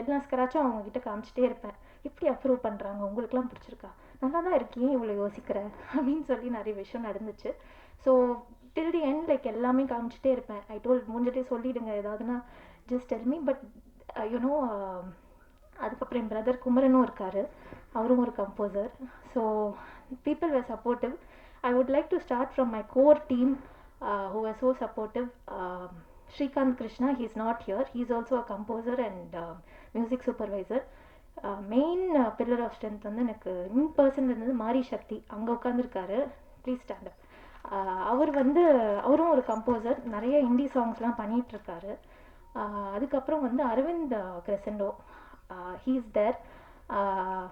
எல்லா ஸ்க்ராச்சும் அவங்கக்கிட்ட காமிச்சிட்டே இருப்பேன், எப்படி அப்ரூவ் பண்ணுறாங்க, உங்களுக்குலாம் பிடிச்சிருக்கா, நல்லா தான் இருக்கேன் இவ்வளோ யோசிக்கிறேன் அப்படின்னு சொல்லி நிறைய விஷயம் நடந்துச்சு. So till the end like எல்லாமே காமிச்சிட்டே இருப்பேன். ஐ டோல் முடிஞ்சிட்டே சொல்லிவிடுங்க ஏதாவதுனா just tell me. But you know அதுக்கப்புறம் என் பிரதர் குமரனும் இருக்கார். அவரும் ஒரு composer. So people were supportive. I would like to start from my core team who were so supportive. Srikanth Krishna, he's not here. He's also a composer and music supervisor. Main pillar of strength வந்து எனக்கு in person இருந்தது மாரி சக்தி. அங்கே உட்காந்துருக்காரு, please stand up. அவரும் ஒரு composer, நிறைய இந்தி சாங்ஸ்லாம் பண்ணிகிட்ருக்காரு. அதுக்கப்புறம் வந்து Aravind Crescendo, he is there,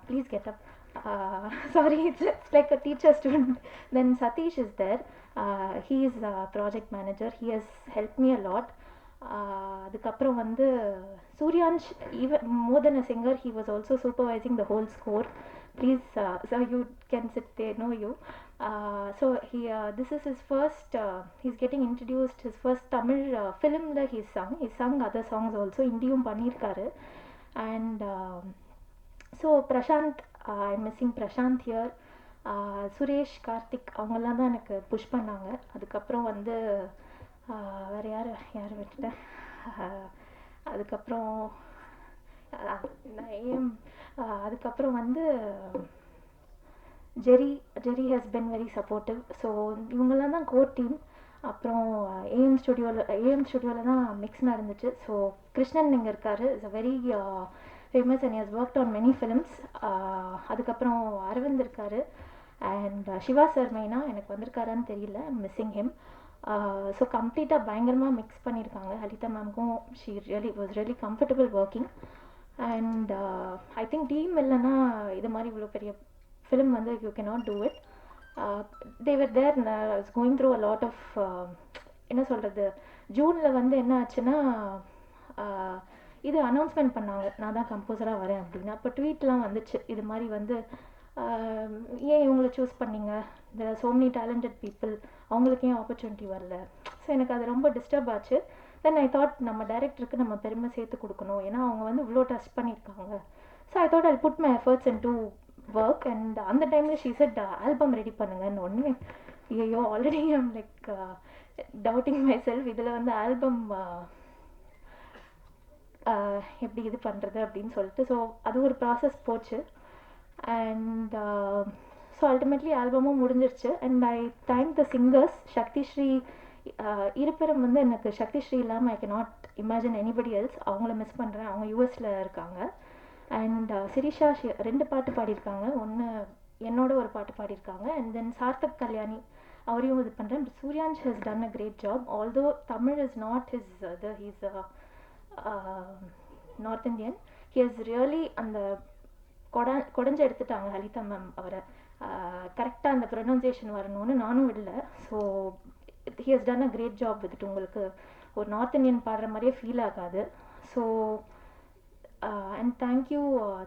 please get up. Sorry, it's like a teacher student. Then Satish is there. He is a project manager. He has helped me a lot. அதுக்கப்புறம் வந்து Suryansh, even more than a singer, he was also supervising the whole score. Please, sir, you can sit there, know you. So this is his first, he's getting introduced, his first Tamil film that he sung other songs also, Indiyum பண்ணிருக்காரு. And so Prashant, I'm missing Prashant here. Suresh, Karthik, அவங்கெல்லாம் தான் எனக்கு push பண்ணாங்க. அதுக்கப்புறம் வந்து வேறு யார் விட்டுட்டேன். அதுக்கப்புறம் அதுக்கப்புறம் வந்து Jerry has been very supportive. So இவங்கெல்லாம் தான் கோர் டீம். அப்புறம் ஏஎம் ஸ்டுடியோவில் தான் மிக்ஸ் நடந்துச்சு. ஸோ கிருஷ்ணன் இங்கே இருக்கார், is a very famous and has worked on many films. அதுக்கப்புறம் அரவிந்த் இருக்கார். அண்ட் சிவா சார் மெயினாக எனக்கு வந்திருக்காரான்னு தெரியல, ஐம் மிஸ்ஸிங் ஹிம். ஸோ கம்ப்ளீட்டாக பயங்கரமாக மிக்ஸ் பண்ணியிருக்காங்க. ஹலிதா மேம்க்கும் she was really comfortable working. And I think team இல்லைன்னா இது மாதிரி இவ்வளோ பெரிய ஃபிலிம் வந்து you cannot do it. They were there, is going through a lot of, என்ன சொல்கிறது, ஜூனில் வந்து என்ன ஆச்சுன்னா இது அனௌன்ஸ்மெண்ட் பண்ணாங்க, நான் தான் கம்போசராக வரேன் அப்படின்னு. அப்போ ட்வீட்லாம் வந்துச்சு, இது மாதிரி வந்து ஏன் இவங்களை சூஸ் பண்ணிங்க, there are so many talented people, அவங்களுக்கு ஏன் ஆப்பர்ச்சுனிட்டி வரல. ஸோ எனக்கு அது ரொம்ப டிஸ்டர்ப் ஆச்சு. தென் ஐ தாட் நம்ம டைரக்டருக்கு நம்ம பெருமை சேர்த்து கொடுக்கணும், ஏன்னா அவங்க வந்து இவ்வளோ டச் பண்ணியிருக்காங்க. So I thought I put my efforts into work. And அந்த டைமில் ஷீ செட் ஆல்பம் ரெடி பண்ணுங்கன்னு. ஒன்று ஐயோ, already I'm like doubting myself, இதில் வந்து ஆல்பம் எப்படி இது பண்ணுறது அப்படின்னு சொல்லிட்டு. ஸோ அது ஒரு ப்ராசஸ் போச்சு. அண்ட் ஸோ அல்டிமேட்லி ஆல்பமும் முடிஞ்சிருச்சு. And I thank the singers. Shakthi Sri இருப்பிடம் வந்து எனக்கு சக்தி ஸ்ரீ இல்லாமல் I cannot imagine anybody else. அவங்கள மிஸ் பண்ணுறேன், அவங்க யூஎஸில் இருக்காங்க. அண்ட் சிரிஷா 2 பாட்டு பாடியிருக்காங்க, ஒன்று என்னோட ஒரு பாட்டு பாடியிருக்காங்க. அண்ட் தென் சார்த்தக் கல்யாணி, அவரையும் இது பண்ணுறேன். But Suryansh has done a great job. Although Tamil is not his he's north Indian. He has really அந்த கொடைஞ்சு எடுத்துட்டாங்க ஹலிதா மேம் அவரை. கரெக்டாக அந்த ப்ரொனவுன்சியேஷன் வரணும்னு நானும் இல்லை. So he has done a great job with. உங்களுக்கு ஒரு நார்த் இந்தியன் பாடுற மாதிரியே ஃபீல் ஆகாது. So and thank you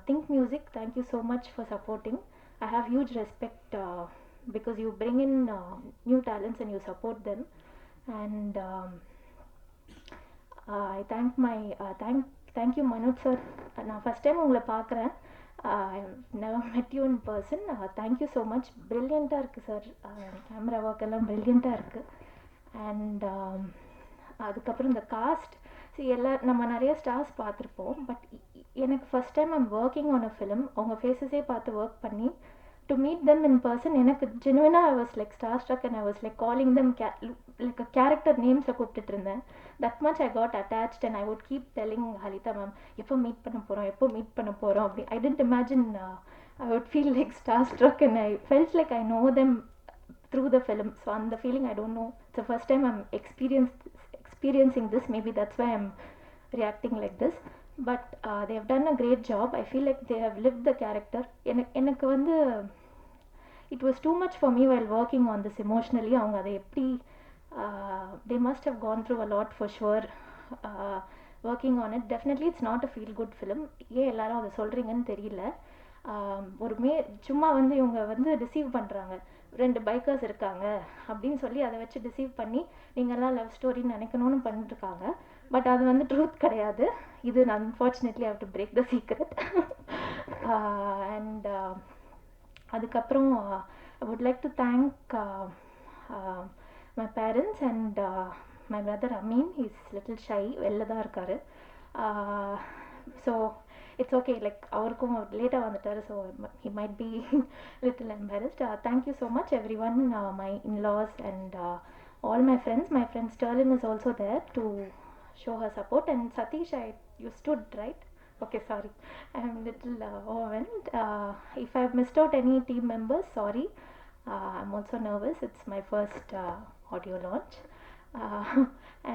Think Music, thank you so much for supporting. I have huge respect because you bring in new talents and you support them. And I thank you Manoj sir. நான் first time உங்களை பார்க்குறேன். I've never met you in person. Thank you so much. Brilliant-ஆக இருக்குது sir, camera work எல்லாம் ப்ரில்லியண்ட்டாக இருக்குது. And அதுக்கப்புறம் இந்த cost, நம்ம நிறைய ஸ்டார்ஸ் பார்த்துருப்போம். பட் எனக்கு first time I'm working on a film. அவங்க ஃபேஸஸே பார்த்து ஒர்க் பண்ணி to meet them in person, எனக்கு genuine-ஆ I was like starstruck and I was like calling them like a character names கூப்பிட்டுட்டு இருந்தேன். That much I got attached and I would keep telling Halitha ma'am, எப்போ meet பண்ண போகிறோம் அப்படி. I didn't imagine I would feel like starstruck and I felt like I know them through the film. So அந்த feeling I don't know, it's the first time I'm experiencing this. Maybe that's why I'm reacting like this. But they have done a great job. I feel like they have lived the character. எனக்கு வந்து it was too much for me while working on this emotionally. அவங்க அதை எப்படி they must have gone through a lot for sure working on it. Definitely it's not a feel good film. ஏன் எல்லாரும் அதை சொல்கிறீங்கன்னு தெரியல. ஒரு சும்மா வந்து இவங்க வந்து டிசீவ் பண்ணுறாங்க, 2 பைக்கர்ஸ் இருக்காங்க அப்படின்னு சொல்லி அதை வச்சு டிசீவ் பண்ணி நீங்கள்லாம் லவ் ஸ்டோரின்னு நினைக்கணும்னு பண்ணிட்டுருக்காங்க. பட் அது வந்து ட்ரூத் கிடையாது. இது unfortunately I have to break the secret. And அதுக்கப்புறம் I would like to thank my parents and my brother Ameen. He's little shy, வெளில தான் இருக்கார். ஸோ இட்ஸ் ஓகே லைக் அவருக்கும் லேட்டாக வந்துட்டார் so he might be little embarrassed thank you so much every one my in-laws and all my friends. My friend Sterling is also there to show her support. And Satish, you stood, right? Okay, sorry. I'm a little overwhelmed. If I've missed out any team members, sorry. I'm also nervous. It's my first audio launch.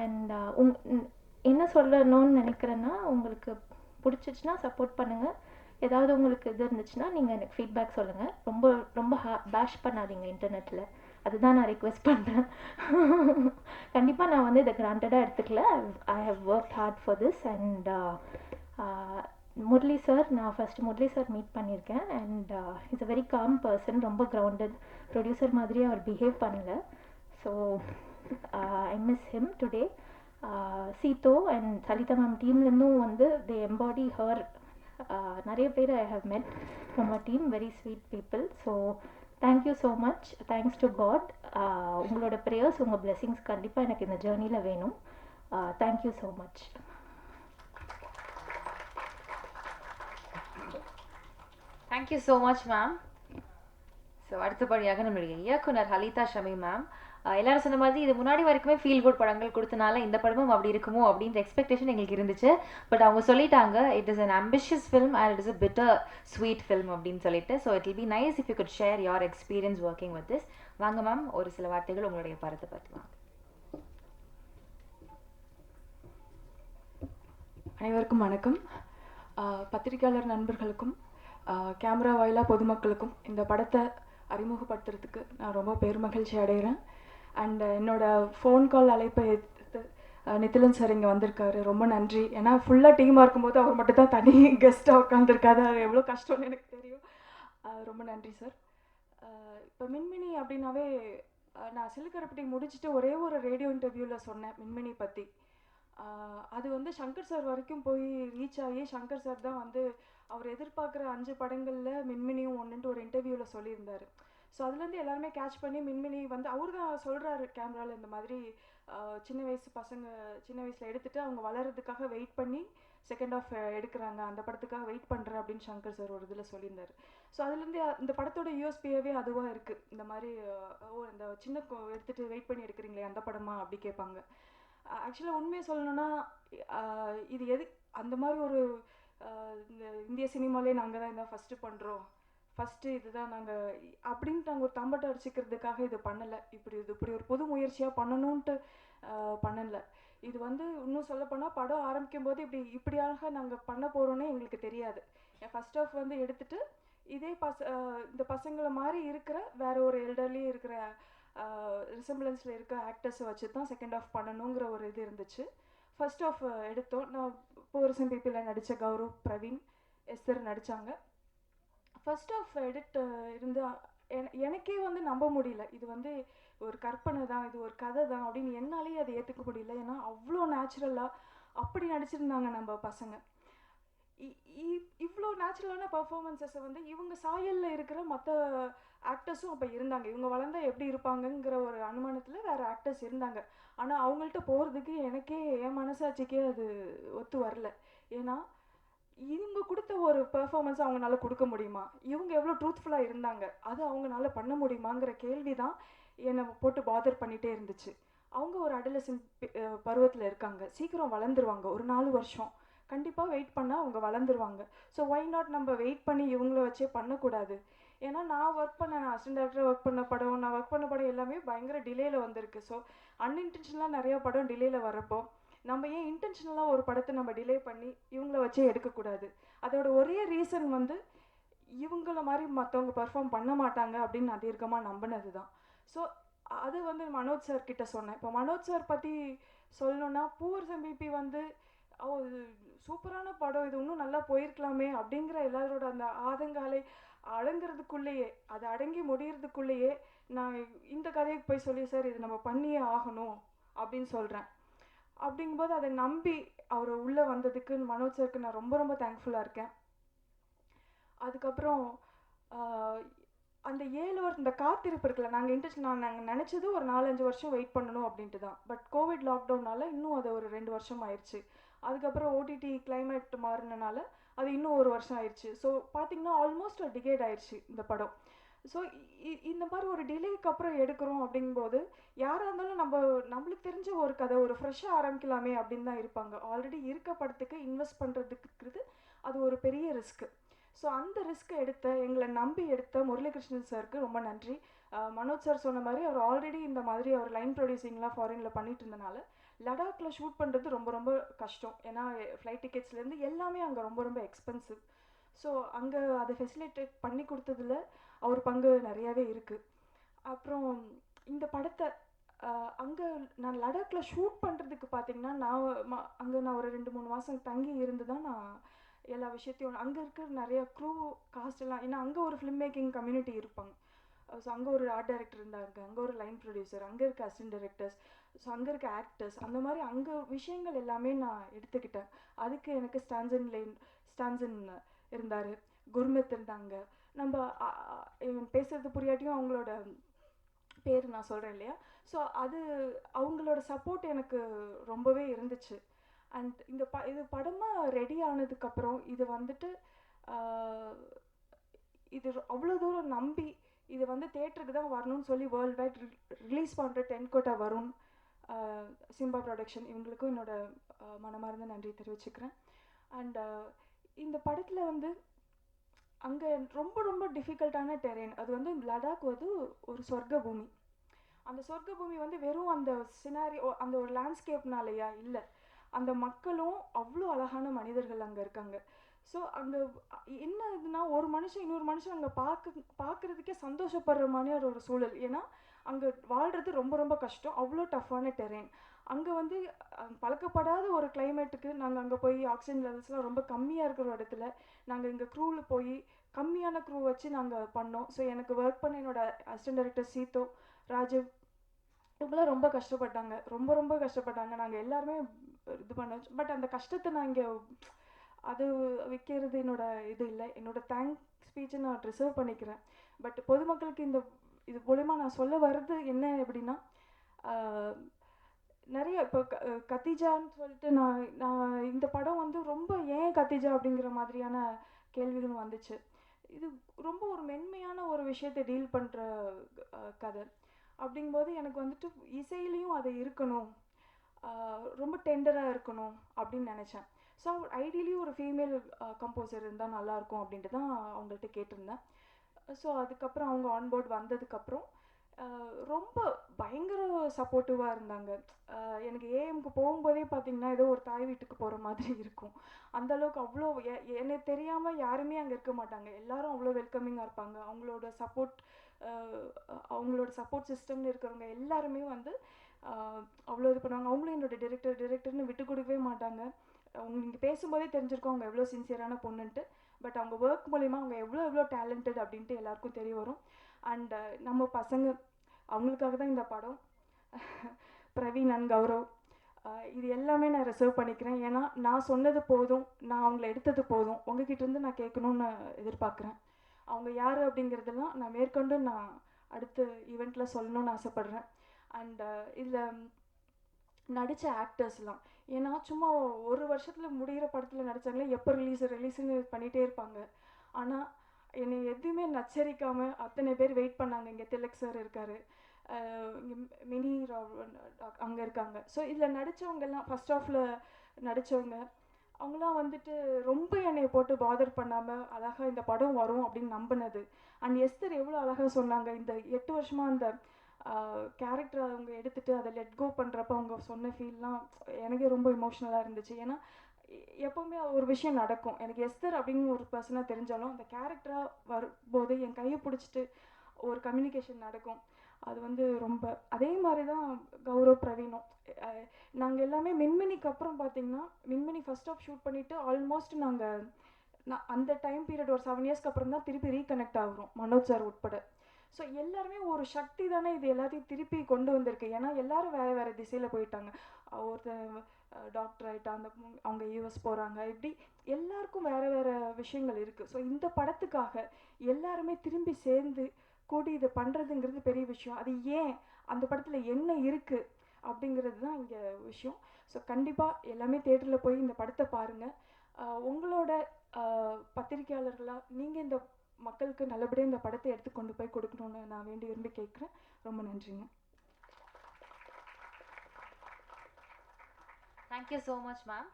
And என்ன சொல்லணும்னு நினைக்கிறேன்னா உங்களுக்கு பிடிச்சிச்சுன்னா support பண்ணுங்கள். ஏதாவது உங்களுக்கு இது இருந்துச்சுன்னா நீங்கள் எனக்கு ஃபீட்பேக் சொல்லுங்கள். ரொம்ப ரொம்ப பேஷ் பண்ணாதீங்க இன்டர்நெட்டில். அதுதான் நான் ரிக்வெஸ்ட் பண்ணுறேன். கண்டிப்பாக நான் வந்து இதை கிராண்டடாக எடுத்துக்கல. I have work hard for this. And Murali sir, நான் ஃபஸ்ட்டு முரளி சார் மீட் பண்ணியிருக்கேன். And is a very calm person. ரொம்ப கிரவுண்டட் ப்ரொடியூசர் மாதிரி அவர் பிஹேவ் பண்ணல. So I miss him today. Seetho and Salitha ma'am டீம்லேருந்தும் வந்து தே எம்பாடி ஹர். நிறைய பேர் I have met from a team, very sweet people. So thank you so much. Thanks to God. உங்களோட prayers, உங்கள் பிளெஸிங்ஸ் கண்டிப்பாக எனக்கு இந்த ஜேர்னியில் வேணும். Thank you so much. Thank you so much ma'am. So அடுத்தபடியாக நம்மளுடைய இயக்குனர் ஹலிதா ஷமி மேம். எல்லாரும் சொன்ன மாதிரி இது முன்னாடி வரைக்குமே ஃபீல் குட் படங்கள் கொடுத்தனால இந்த படமும் அப்படி இருக்குமோ அப்படின்ற எக்ஸ்பெக்டேஷன் எங்களுக்கு இருந்துச்சு. பட் அவங்க சொல்லிட்டாங்க it is an ambitious film and it is a bitter sweet film அப்படின்னு சொல்லிட்டு. So it will be nice if you good share your experience working with this. வாங்க மேம், ஒரு சில வார்த்தைகள் உங்களுடைய படத்தை பற்றி வாங்க. அனைவருக்கும் வணக்கம். பத்திரிகையாளர் நண்பர்களுக்கும் கேமரா வாயிலாக பொதுமக்களுக்கும் இந்த படத்தை அறிமுகப்படுத்துறதுக்கு நான் ரொம்ப பெருமகிழ்ச்சி அடைகிறேன். அண்ட் என்னோடய ஃபோன் கால் அழைப்பை எடுத்து நித்திலன் சார் இங்கே வந்திருக்காரு, ரொம்ப நன்றி. ஏன்னா ஃபுல்லாக டீமாக இருக்கும்போது அவர் மட்டும் தான் தனி கெஸ்ட்டாக உட்காந்துருக்காரு. அது எவ்வளோ கஷ்டம்னு எனக்கு தெரியும். ரொம்ப நன்றி சார். இப்போ மின்மினி அப்படின்னாவே நான் சில்லுக்கருப்பட்டி முடிச்சுட்டு ஒரே ஒரு ரேடியோ இன்டர்வியூவில் சொன்னேன் மின்மினி பற்றி. அது வந்து சங்கர் சார் வரைக்கும் போய் ரீச் ஆகி சங்கர் சார் தான் வந்து அவர் எதிர்பார்க்குற 5 படங்களில் மின்மினியும் ஒன்றுன்ட்டு ஒரு இன்டர்வியூவில் சொல்லியிருந்தார். ஸோ அதுலேருந்து எல்லாருமே கேட்ச் பண்ணி மின்மினி வந்து அவர் தான் சொல்கிறாரு கேமராவில் இந்த மாதிரி சின்ன வயசு பசங்க சின்ன வயசில் எடுத்துகிட்டு அவங்க வளர்கிறதுக்காக வெயிட் பண்ணி செகண்ட் ஆஃப் எடுக்கிறாங்க, அந்த படத்துக்காக வெயிட் பண்ணுறேன் அப்படின்னு சங்கர் சார் ஒரு இதில் சொல்லியிருந்தார். ஸோ அதுலேருந்து இந்த படத்தோட யூஎஸ்பியாவே அதுவாக இருக்குது. இந்த மாதிரி இந்த சின்ன எடுத்துகிட்டு வெயிட் பண்ணி எடுக்கிறீங்களே அந்த படமா அப்படி கேட்பாங்க. ஆக்சுவலாக உண்மையை சொல்லணுன்னா இது அந்த மாதிரி ஒரு இந்த இந்திய சினிமாலே நாங்கள் தான் இதான் ஃபஸ்ட்டு பண்ணுறோம், ஃபஸ்ட்டு இதுதான் நாங்கள் அப்படின்ட்டு நாங்கள் ஒரு தம்பட்டை அடிச்சிக்கிறதுக்காக இது பண்ணலை. இப்படி ஒரு புது முயற்சியாக பண்ணணுன்ட்டு பண்ணலை. இது வந்து இன்னும் சொல்லப்போனால் படம் ஆரம்பிக்கும் போது இப்படியாக நாங்கள் பண்ண போகிறோன்னே எங்களுக்கு தெரியாது. என் ஃபஸ்ட் ஆஃப் வந்து எடுத்துகிட்டு இதே இந்த பசங்களை மாதிரி இருக்கிற வேற ஒரு எல்டர்லி இருக்கிற ரிசம்பிளன்ஸில் இருக்க ஆக்டர்ஸை வச்சு தான் செகண்ட் ஆஃப் பண்ணணுங்கிற ஒரு இது இருந்துச்சு. ஃபர்ஸ்ட் ஆஃப் எடுத்தோம். நான் போரசம் பிபியில் நடித்த கௌரவ், பிரவீன், எஸ்தர் நடித்தாங்க. ஃபர்ஸ்ட் ஆஃப் எடிட் இருந்து எனக்கே வந்து நம்ப முடியல. இது வந்து ஒரு கற்பனை தான், இது ஒரு கதை தான் அப்படின்னு என்னாலேயே அதை ஏற்றுக்க முடியல. ஏன்னா அவ்வளோ நேச்சுரலாக அப்படி நடிச்சிருந்தாங்க நம்ம பசங்க. இவ்வளோ நேச்சுரலான பர்ஃபார்மன்ஸஸை வந்து இவங்க சாயலில் இருக்கிற மற்ற ஆக்டர்ஸும் அப்போ இருந்தாங்க. இவங்க வளர்ந்தா எப்படி இருப்பாங்கங்கிற ஒரு அனுமானத்தில் வேறு ஆக்டர்ஸ் இருந்தாங்க. ஆனால் அவங்கள்ட்ட போகிறதுக்கு எனக்கே என் மனசாட்சிக்கே அது ஒத்து வரல. ஏன்னா இவங்க கொடுத்த ஒரு பெர்ஃபார்மன்ஸ் அவங்களால கொடுக்க முடியுமா, இவங்க எவ்வளோ ட்ரூத்ஃபுல்லாக இருந்தாங்க, அது அவங்களால பண்ண முடியுமாங்கிற கேள்வி தான் என்னை போட்டு பாதர் பண்ணிகிட்டே இருந்துச்சு. அவங்க ஒரு அடலசன்ட் பருவத்தில் இருக்காங்க, சீக்கிரம் வளர்ந்துருவாங்க. ஒரு 4 வருஷம் கண்டிப்பாக வெயிட் பண்ணால் அவங்க வளர்ந்துருவாங்க. ஸோ ஒய் நாட் நம்ம வெயிட் பண்ணி இவங்கள வச்சே பண்ணக்கூடாது. ஏன்னா நான் அசிஸ்டன்ட் டேரக்டர் ஒர்க் பண்ண படம், நான் ஒர்க் பண்ண படம் எல்லாமே பயங்கர டிலேயில் வந்திருக்கு. ஸோ அன்இன்டென்ஷனலாக நிறையா படம் டிலேயில் வரப்போ நம்ம ஏன் இன்டென்ஷனலாக ஒரு படத்தை நம்ம டிலே பண்ணி இவங்கள வச்சே எடுக்கக்கூடாது. அதோட ஒரே ரீசன் வந்து இவங்கள மாதிரி மற்றவங்க பர்ஃபார்ம் பண்ண மாட்டாங்க அப்படின்னு நான் தீர்க்கமாக நம்பினது தான். ஸோ அது வந்து மனோஜ் சார் கிட்ட சொன்னேன். இப்போ மனோஜ் சார் பற்றி சொல்லணுன்னா பூவரசம் பிபி வந்து இது சூப்பரான படம், இது இன்னும் நல்லா போயிருக்கலாமே அப்படிங்கிற எல்லாரோட அந்த ஆதங்காலை அடங்கிறதுக்குள்ளேயே, அது அடங்கி முடிகிறதுக்குள்ளேயே நான் இந்த கதையை போய் சொல்லி சார் இது நம்ம பண்ணியே ஆகணும் அப்படின்னு சொல்கிறேன். அப்படிங்கும்போது அதை நம்பி அவர் உள்ளே வந்ததுக்கு மனோஜ் சாருக்கு நான் ரொம்ப ரொம்ப தேங்க்ஃபுல்லாக இருக்கேன். அதுக்கப்புறம் அந்த 7 வருஷம் இந்த காத்திருப்பு இருக்குல்ல, நாங்கள் நினச்சது ஒரு 4-5 வருஷம் வெயிட் பண்ணணும் அப்படின்ட்டு தான். பட் கோவிட் லாக்டவுனால் இன்னும் அது ஒரு 2 வருஷம் ஆயிடுச்சு. அதுக்கப்புறம் ஓடிடி கிளைமேட் மாறினால அது இன்னும் ஒரு வருஷம் ஆயிடுச்சு. ஸோ பார்த்தீங்கன்னா ஆல்மோஸ்ட் ஒரு டிகேட் ஆயிடுச்சு இந்த படம். ஸோ இந்த மாதிரி ஒரு டிலேக்கு அப்புறம் எடுக்கிறோம் அப்படிங்கும்போது யாராக இருந்தாலும் நம்மளுக்கு தெரிஞ்ச ஒரு கதை ஒரு ஃப்ரெஷ்ஷாக ஆரம்பிக்கலாமே அப்படின்னு தான் இருப்பாங்க. ஆல்ரெடி இருக்க படத்துக்கு இன்வெஸ்ட் பண்ணுறதுக்கு அது ஒரு பெரிய ரிஸ்க்கு. ஸோ அந்த ரிஸ்க்கை எங்களை நம்பி எடுத்த முரளிகிருஷ்ணன் சாருக்கு ரொம்ப நன்றி. மனோஜ் சார் சொன்ன மாதிரி அவர் ஆல்ரெடி இந்த மாதிரி அவர் லைன் ப்ரொடியூசிங்லாம் ஃபாரினில் பண்ணிட்டு இருந்தனால லடாக்கில் ஷூட் பண்ணுறது ரொம்ப ரொம்ப கஷ்டம். ஏன்னா ஃப்ளைட் டிக்கெட்ஸ்லேருந்து எல்லாமே அங்கே ரொம்ப ரொம்ப எக்ஸ்பென்சிவ். ஸோ அங்கே அதை ஃபெசிலிட்டேட் பண்ணி கொடுத்ததில் அவர் பங்கு நிறையாவே இருக்குது. அப்புறம் இந்த படத்தை அங்கே நான் லடாக்கில் ஷூட் பண்ணுறதுக்கு பார்த்தீங்கன்னா அங்கே நான் ஒரு 2-3 மாதம் தங்கி இருந்து தான் நான் எல்லா விஷயத்தையும் அங்கே இருக்கிற நிறைய க்ரூ காஸ்ட் எல்லாம், ஏன்னா அங்கே ஒரு ஃபிலிம் மேக்கிங் கம்யூனிட்டி இருப்பாங்க. ஸோ அங்கே ஒரு ஆர்ட் டைரக்டர் இருந்தாங்க, அங்கே ஒரு லைன் ப்ரொடியூசர், அங்கே இருக்க அசிஸ்டன்ட் டைரக்டர்ஸ், ஸோ அங்கே இருக்க ஆக்டர்ஸ், அந்த மாதிரி அங்கே விஷயங்கள் எல்லாமே நான் எடுத்துக்கிட்டேன். அதுக்கு எனக்கு ஸ்டான்சன் இருந்தார், குர்மித் இருந்தாங்க. நம்ம பேசுறது புரியாட்டியும் அவங்களோட பேர் நான் சொல்கிறேன் இல்லையா, ஸோ அது அவங்களோட சப்போர்ட் எனக்கு ரொம்பவே இருந்துச்சு. அண்ட் இது படமாக ரெடி ஆனதுக்கப்புறம் இது வந்துட்டு இது அவ்வளோ தூரம் நம்பி இது வந்து தேட்டருக்கு தான் வரணும்னு சொல்லி வேர்ல்டு வைட் ரிலீஸ் பண்ணுற டென்கோட்டா வருண், சிம்பா ப்ரொடக்ஷன், இவங்களுக்கும் என்னோட மனமார்ந்த நன்றி தெரிவிச்சுக்கிறேன். அண்ட் இந்த படத்தில் வந்து அங்கே ரொம்ப ரொம்ப டிஃபிகல்ட்டான டெரெயின். அது வந்து லடாக் வந்து ஒரு சொர்க்க பூமி. அந்த சொர்க்க பூமி வந்து வெறும் அந்த சினாரியோ அந்த ஒரு லேண்ட்ஸ்கேப்னாலையா இல்லை, அந்த மக்களும் அவ்வளோ அழகான மனிதர்கள் அங்கே இருக்காங்க. ஸோ அங்கே என்ன இதுனா ஒரு மனுஷன் இன்னொரு மனுஷன் அங்கே பார்க்குறதுக்கே சந்தோஷப்படுற மாதிரி ஒரு சூழல். ஏன்னா அங்கே வாழ்கிறது ரொம்ப ரொம்ப கஷ்டம், அவ்வளோ டஃப்பான டெரெயின். அங்கே வந்து பழக்கப்படாத ஒரு கிளைமேட்டுக்கு நாங்கள் அங்கே போய் ஆக்சிஜன் லெவல்ஸ்லாம் ரொம்ப கம்மியாக இருக்கிற இடத்துல நாங்கள் இங்கே க்ரூவில் போய் கம்மியான க்ரூ வச்சு நாங்கள் பண்ணோம். ஸோ எனக்கு ஒர்க் பண்ண என்னோட அசிஸ்டன்ட் டைரக்டர் சீதோ, ராஜீவ், இவங்களாம் ரொம்ப கஷ்டப்பட்டாங்க, ரொம்ப ரொம்ப கஷ்டப்பட்டாங்க. நாங்கள் எல்லாருமே இது பண்ணோம். பட் அந்த கஷ்டத்தை நான் இங்கே அது விற்கிறது என்னோட இது இல்லை. என்னோட தேங்க் ஸ்பீச்சை நான் ரிசர்வ் பண்ணிக்கிறேன். பட் பொதுமக்களுக்கு இது மூலமா நான் சொல்ல வர்றது என்ன அப்படின்னா, நிறைய இப்போ கத்திஜான்னு சொல்லிட்டு நான் இந்த படம் வந்து ரொம்ப ஏன் கத்திஜா அப்படிங்கிற மாதிரியான கேள்விகளும் வந்துச்சு. இது ரொம்ப ஒரு மென்மையான ஒரு விஷயத்தை டீல் பண்ணுற கதை. அப்படிங்கும்போது எனக்கு வந்துட்டு இசையிலையும் அது இருக்கணும், ரொம்ப டெண்டராக இருக்கணும் அப்படின்னு நினச்சேன். ஸோ ஐடியலி ஒரு ஃபீமேல் கம்போசர் இருந்தால் நல்லாயிருக்கும் அப்படின்ட்டு தான் அவங்கள்ட்ட கேட்டிருந்தேன். ஸோ அதுக்கப்புறம் அவங்க ஆன்போர்ட் வந்ததுக்கப்புறம் ரொம்ப பயங்கர சப்போர்ட்டிவாக இருந்தாங்க. எனக்கு ஏஎம்க்கு போகும்போதே பார்த்திங்கன்னா ஏதோ ஒரு தாய் வீட்டுக்கு போகிற மாதிரி இருக்கும். அந்தளவுக்கு அவ்வளோ எனக்கு தெரியாமல் யாருமே அங்கே இருக்க மாட்டாங்க, எல்லாரும் அவ்வளோ வெல்கமிங்காக இருப்பாங்க. அவங்களோட சப்போர்ட் சிஸ்டம்னு இருக்கிறவங்க எல்லாருமே வந்து அவ்வளோ இது பண்ணுவாங்க. அவங்களும் என்னோட டிரெக்டர்னு விட்டு கொடுக்கவே மாட்டாங்க. அவங்க நீங்கள் பேசும்போதே தெரிஞ்சிருக்கோம் அவங்க எவ்வளோ சின்சியரான பொண்ணுன்ட்டு. பட் அவங்க ஒர்க் மூலிமா அவங்க எவ்வளோ டேலண்டட் அப்படின்ட்டு எல்லாருக்கும் தெரிய வரும். அண்ட் நம்ம பசங்க அவங்களுக்காக தான் இந்த படம். பிரவீன் அண்ட் கௌரவ், இது எல்லாமே நான் ரிசர்வ் பண்ணிக்கிறேன். ஏன்னா நான் சொன்னது போதும், நான் அவங்கள எடுத்தது போதும், உங்ககிட்டேருந்து நான் கேட்கணுன்னு எதிர்பார்க்குறேன். அவங்க யார் அப்படிங்கிறதெல்லாம் நான் மேற்கொண்டு நான் அடுத்த ஈவெண்ட்டில் சொல்லணும்னு ஆசைப்பட்றேன். அண்ட் இதில் நடித்த ஆக்டர்ஸ்லாம், ஏன்னா சும்மா ஒரு வருஷத்தில் முடிகிற படத்தில் நடித்தாங்களே, எப்போ ரிலீஸ்னு பண்ணிகிட்டே இருப்பாங்க. ஆனால் என்னை எதுவுமே நச்சரிக்காமல் அத்தனை பேர் வெயிட் பண்ணாங்க. இங்கே திலக் சார் இருக்கார், இங்கே மினி அங்கே இருக்காங்க. ஸோ இதில் நடித்தவங்கெல்லாம் ஃபஸ்ட் ஹாஃபில் நடித்தவங்க அவங்களாம் வந்துட்டு ரொம்ப என்னை போட்டு பாதர் பண்ணாமல் அழகாக இந்த படம் வரும் அப்படின்னு நம்பினது. அண்ட் எஸ்தர் எவ்வளோ அழகாக சொன்னாங்க, இந்த 8 வருஷமாக அந்த கேரக்டர் அவங்க எடுத்துகிட்டு அதை லெட் கோ பண்ணுறப்ப அவங்க சொன்ன ஃபீல்லாம் எனக்கே ரொம்ப இமோஷ்னலாக இருந்துச்சு. ஏன்னா எப்போவுமே ஒரு விஷயம் நடக்கும், எனக்கு எஸ்தர் அப்படின்னு ஒரு பர்சனாக தெரிஞ்சாலும் அந்த கேரக்டராக வரும்போது என் கையை பிடிச்சிட்டு ஒரு கம்யூனிகேஷன் நடக்கும். அது வந்து ரொம்ப அதே மாதிரி தான் கௌரவ், பிரவீனும். நாங்கள் எல்லாமே மின்மினிக்கு அப்புறம் பார்த்திங்கன்னா, மின்மினி ஃபஸ்ட் ஆஃப் ஷூட் பண்ணிவிட்டு ஆல்மோஸ்ட் நாங்கள் அந்த டைம் பீரியட் ஒரு 7 இயர்ஸ்க்கு அப்புறம் தான் திருப்பி ரீகனெக்ட் ஆகிறோம், மனோஜ் சார் உட்பட. ஸோ எல்லாருமே ஒரு சக்தி தானே இது எல்லாத்தையும் திருப்பி கொண்டு வந்திருக்கு. ஏன்னா எல்லாரும் வேறு வேறு திசையில் போயிட்டாங்க. ஒருத்தர் டாக்டர் ஆகிட்டா, அவங்க யூஎஸ் போகிறாங்க, இப்படி எல்லாருக்கும் வேறு வேறு விஷயங்கள் இருக்குது. ஸோ இந்த படத்துக்காக எல்லாருமே திரும்பி சேர்ந்து கூடி இதை பண்ணுறதுங்கிறது பெரிய விஷயம். அது ஏன் அந்த படத்தில் என்ன இருக்குது அப்படிங்கிறது தான் இங்கே விஷயம். ஸோ கண்டிப்பாக எல்லாமே தேட்டரில் போய் இந்த படத்தை பாருங்கள். உங்களோட பத்திரிக்கையாளர்களாக நீங்கள் இந்த மக்களுக்கு நல்லபடியாக இந்த படத்தை எடுத்து கொண்டு போய் கொடுக்கணுன்னு நான் வேண்டி விரும்பி கேட்குறேன். ரொம்ப நன்றிங்க. Thank you so much, ma'am.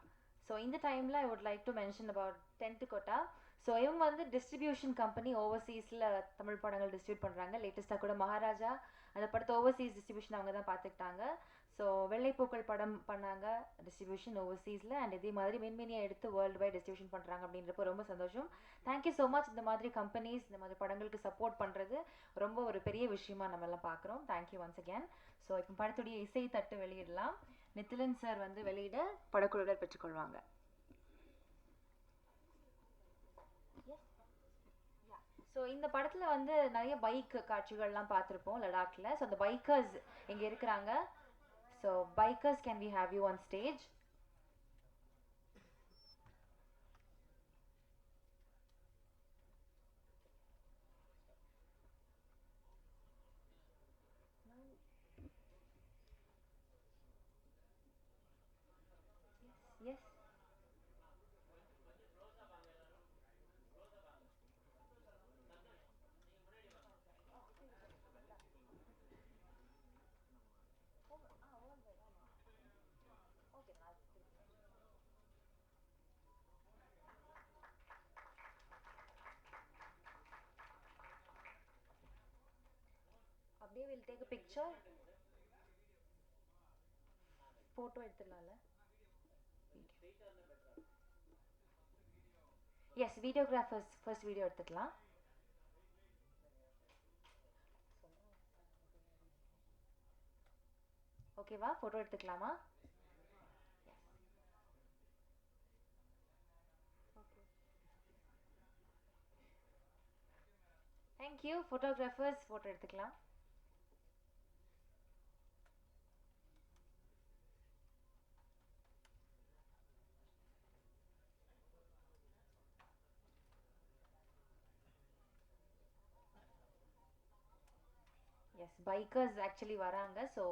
So in the timeline, I would like to mention about Tenth Kota. So இவங்க வந்து டிஸ்ட்ரிபியூஷன் கம்பெனி ஓவர்சீஸில் தமிழ் படங்கள் டிஸ்ட்ரிபியூட் பண்ணுறாங்க. லேட்டஸ்ட்டாக கூட மகாராஜா அந்த படத்தை ஓவர்சீஸ் டிஸ்ட்ரிபியூஷன் அவங்க தான் பார்த்துக்கிட்டாங்க. ஸோ வெள்ளைப்பூக்கள் படம் பண்ணாங்க டிஸ்ட்ரிபியூஷன் ஓவர்சீஸில், அண்ட் இதே மாதிரி மின்மினியை எடுத்து வேர்ல்டு வைட் டிஸ்ட்ரிபியூஷன் பண்ணுறாங்க அப்படின்றப்போ ரொம்ப சந்தோஷம். Thank you so much. இந்த மாதிரி கம்பெனிஸ் இந்த மாதிரி படங்களுக்கு சப்போர்ட் பண்ணுறது ரொம்ப ஒரு பெரிய விஷயமா நம்ம எல்லாம் பார்க்குறோம். Thank you once again. ஸோ இப்போ படத்துடைய இசை தட்டு வெளியிடலாம். நித்திலன் சார் வந்து வெளியிட படக்குழுவினர் பெற்றுக்கொள்வாங்க. ஸோ இந்த படத்தில் வந்து நிறைய பைக் காட்சிகள்லாம் பார்த்துருப்போம் லடாக்கில். ஸோ அந்த பைக்கர்ஸ் இங்கே இருக்கிறாங்க. So bikers can we have you on stage. Yes. அப்படியே we'll take a picture. Photo எடுத்துடலாம்ல? எஸ், வீடியோகிராஃபர்ஸ் ஃபர்ஸ்ட் வீடியோ எடுத்துக்கலாம். ஓகேவா? ஃபோட்டோ எடுத்துக்கலாமா? தேங்க்யூ. ஃபோட்டோகிராஃபர்ஸ் ஃபோட்டோ எடுத்துக்கலாம். எஸ், பைக்கர்ஸ் ஆக்சுவலி வராங்க. ஸோ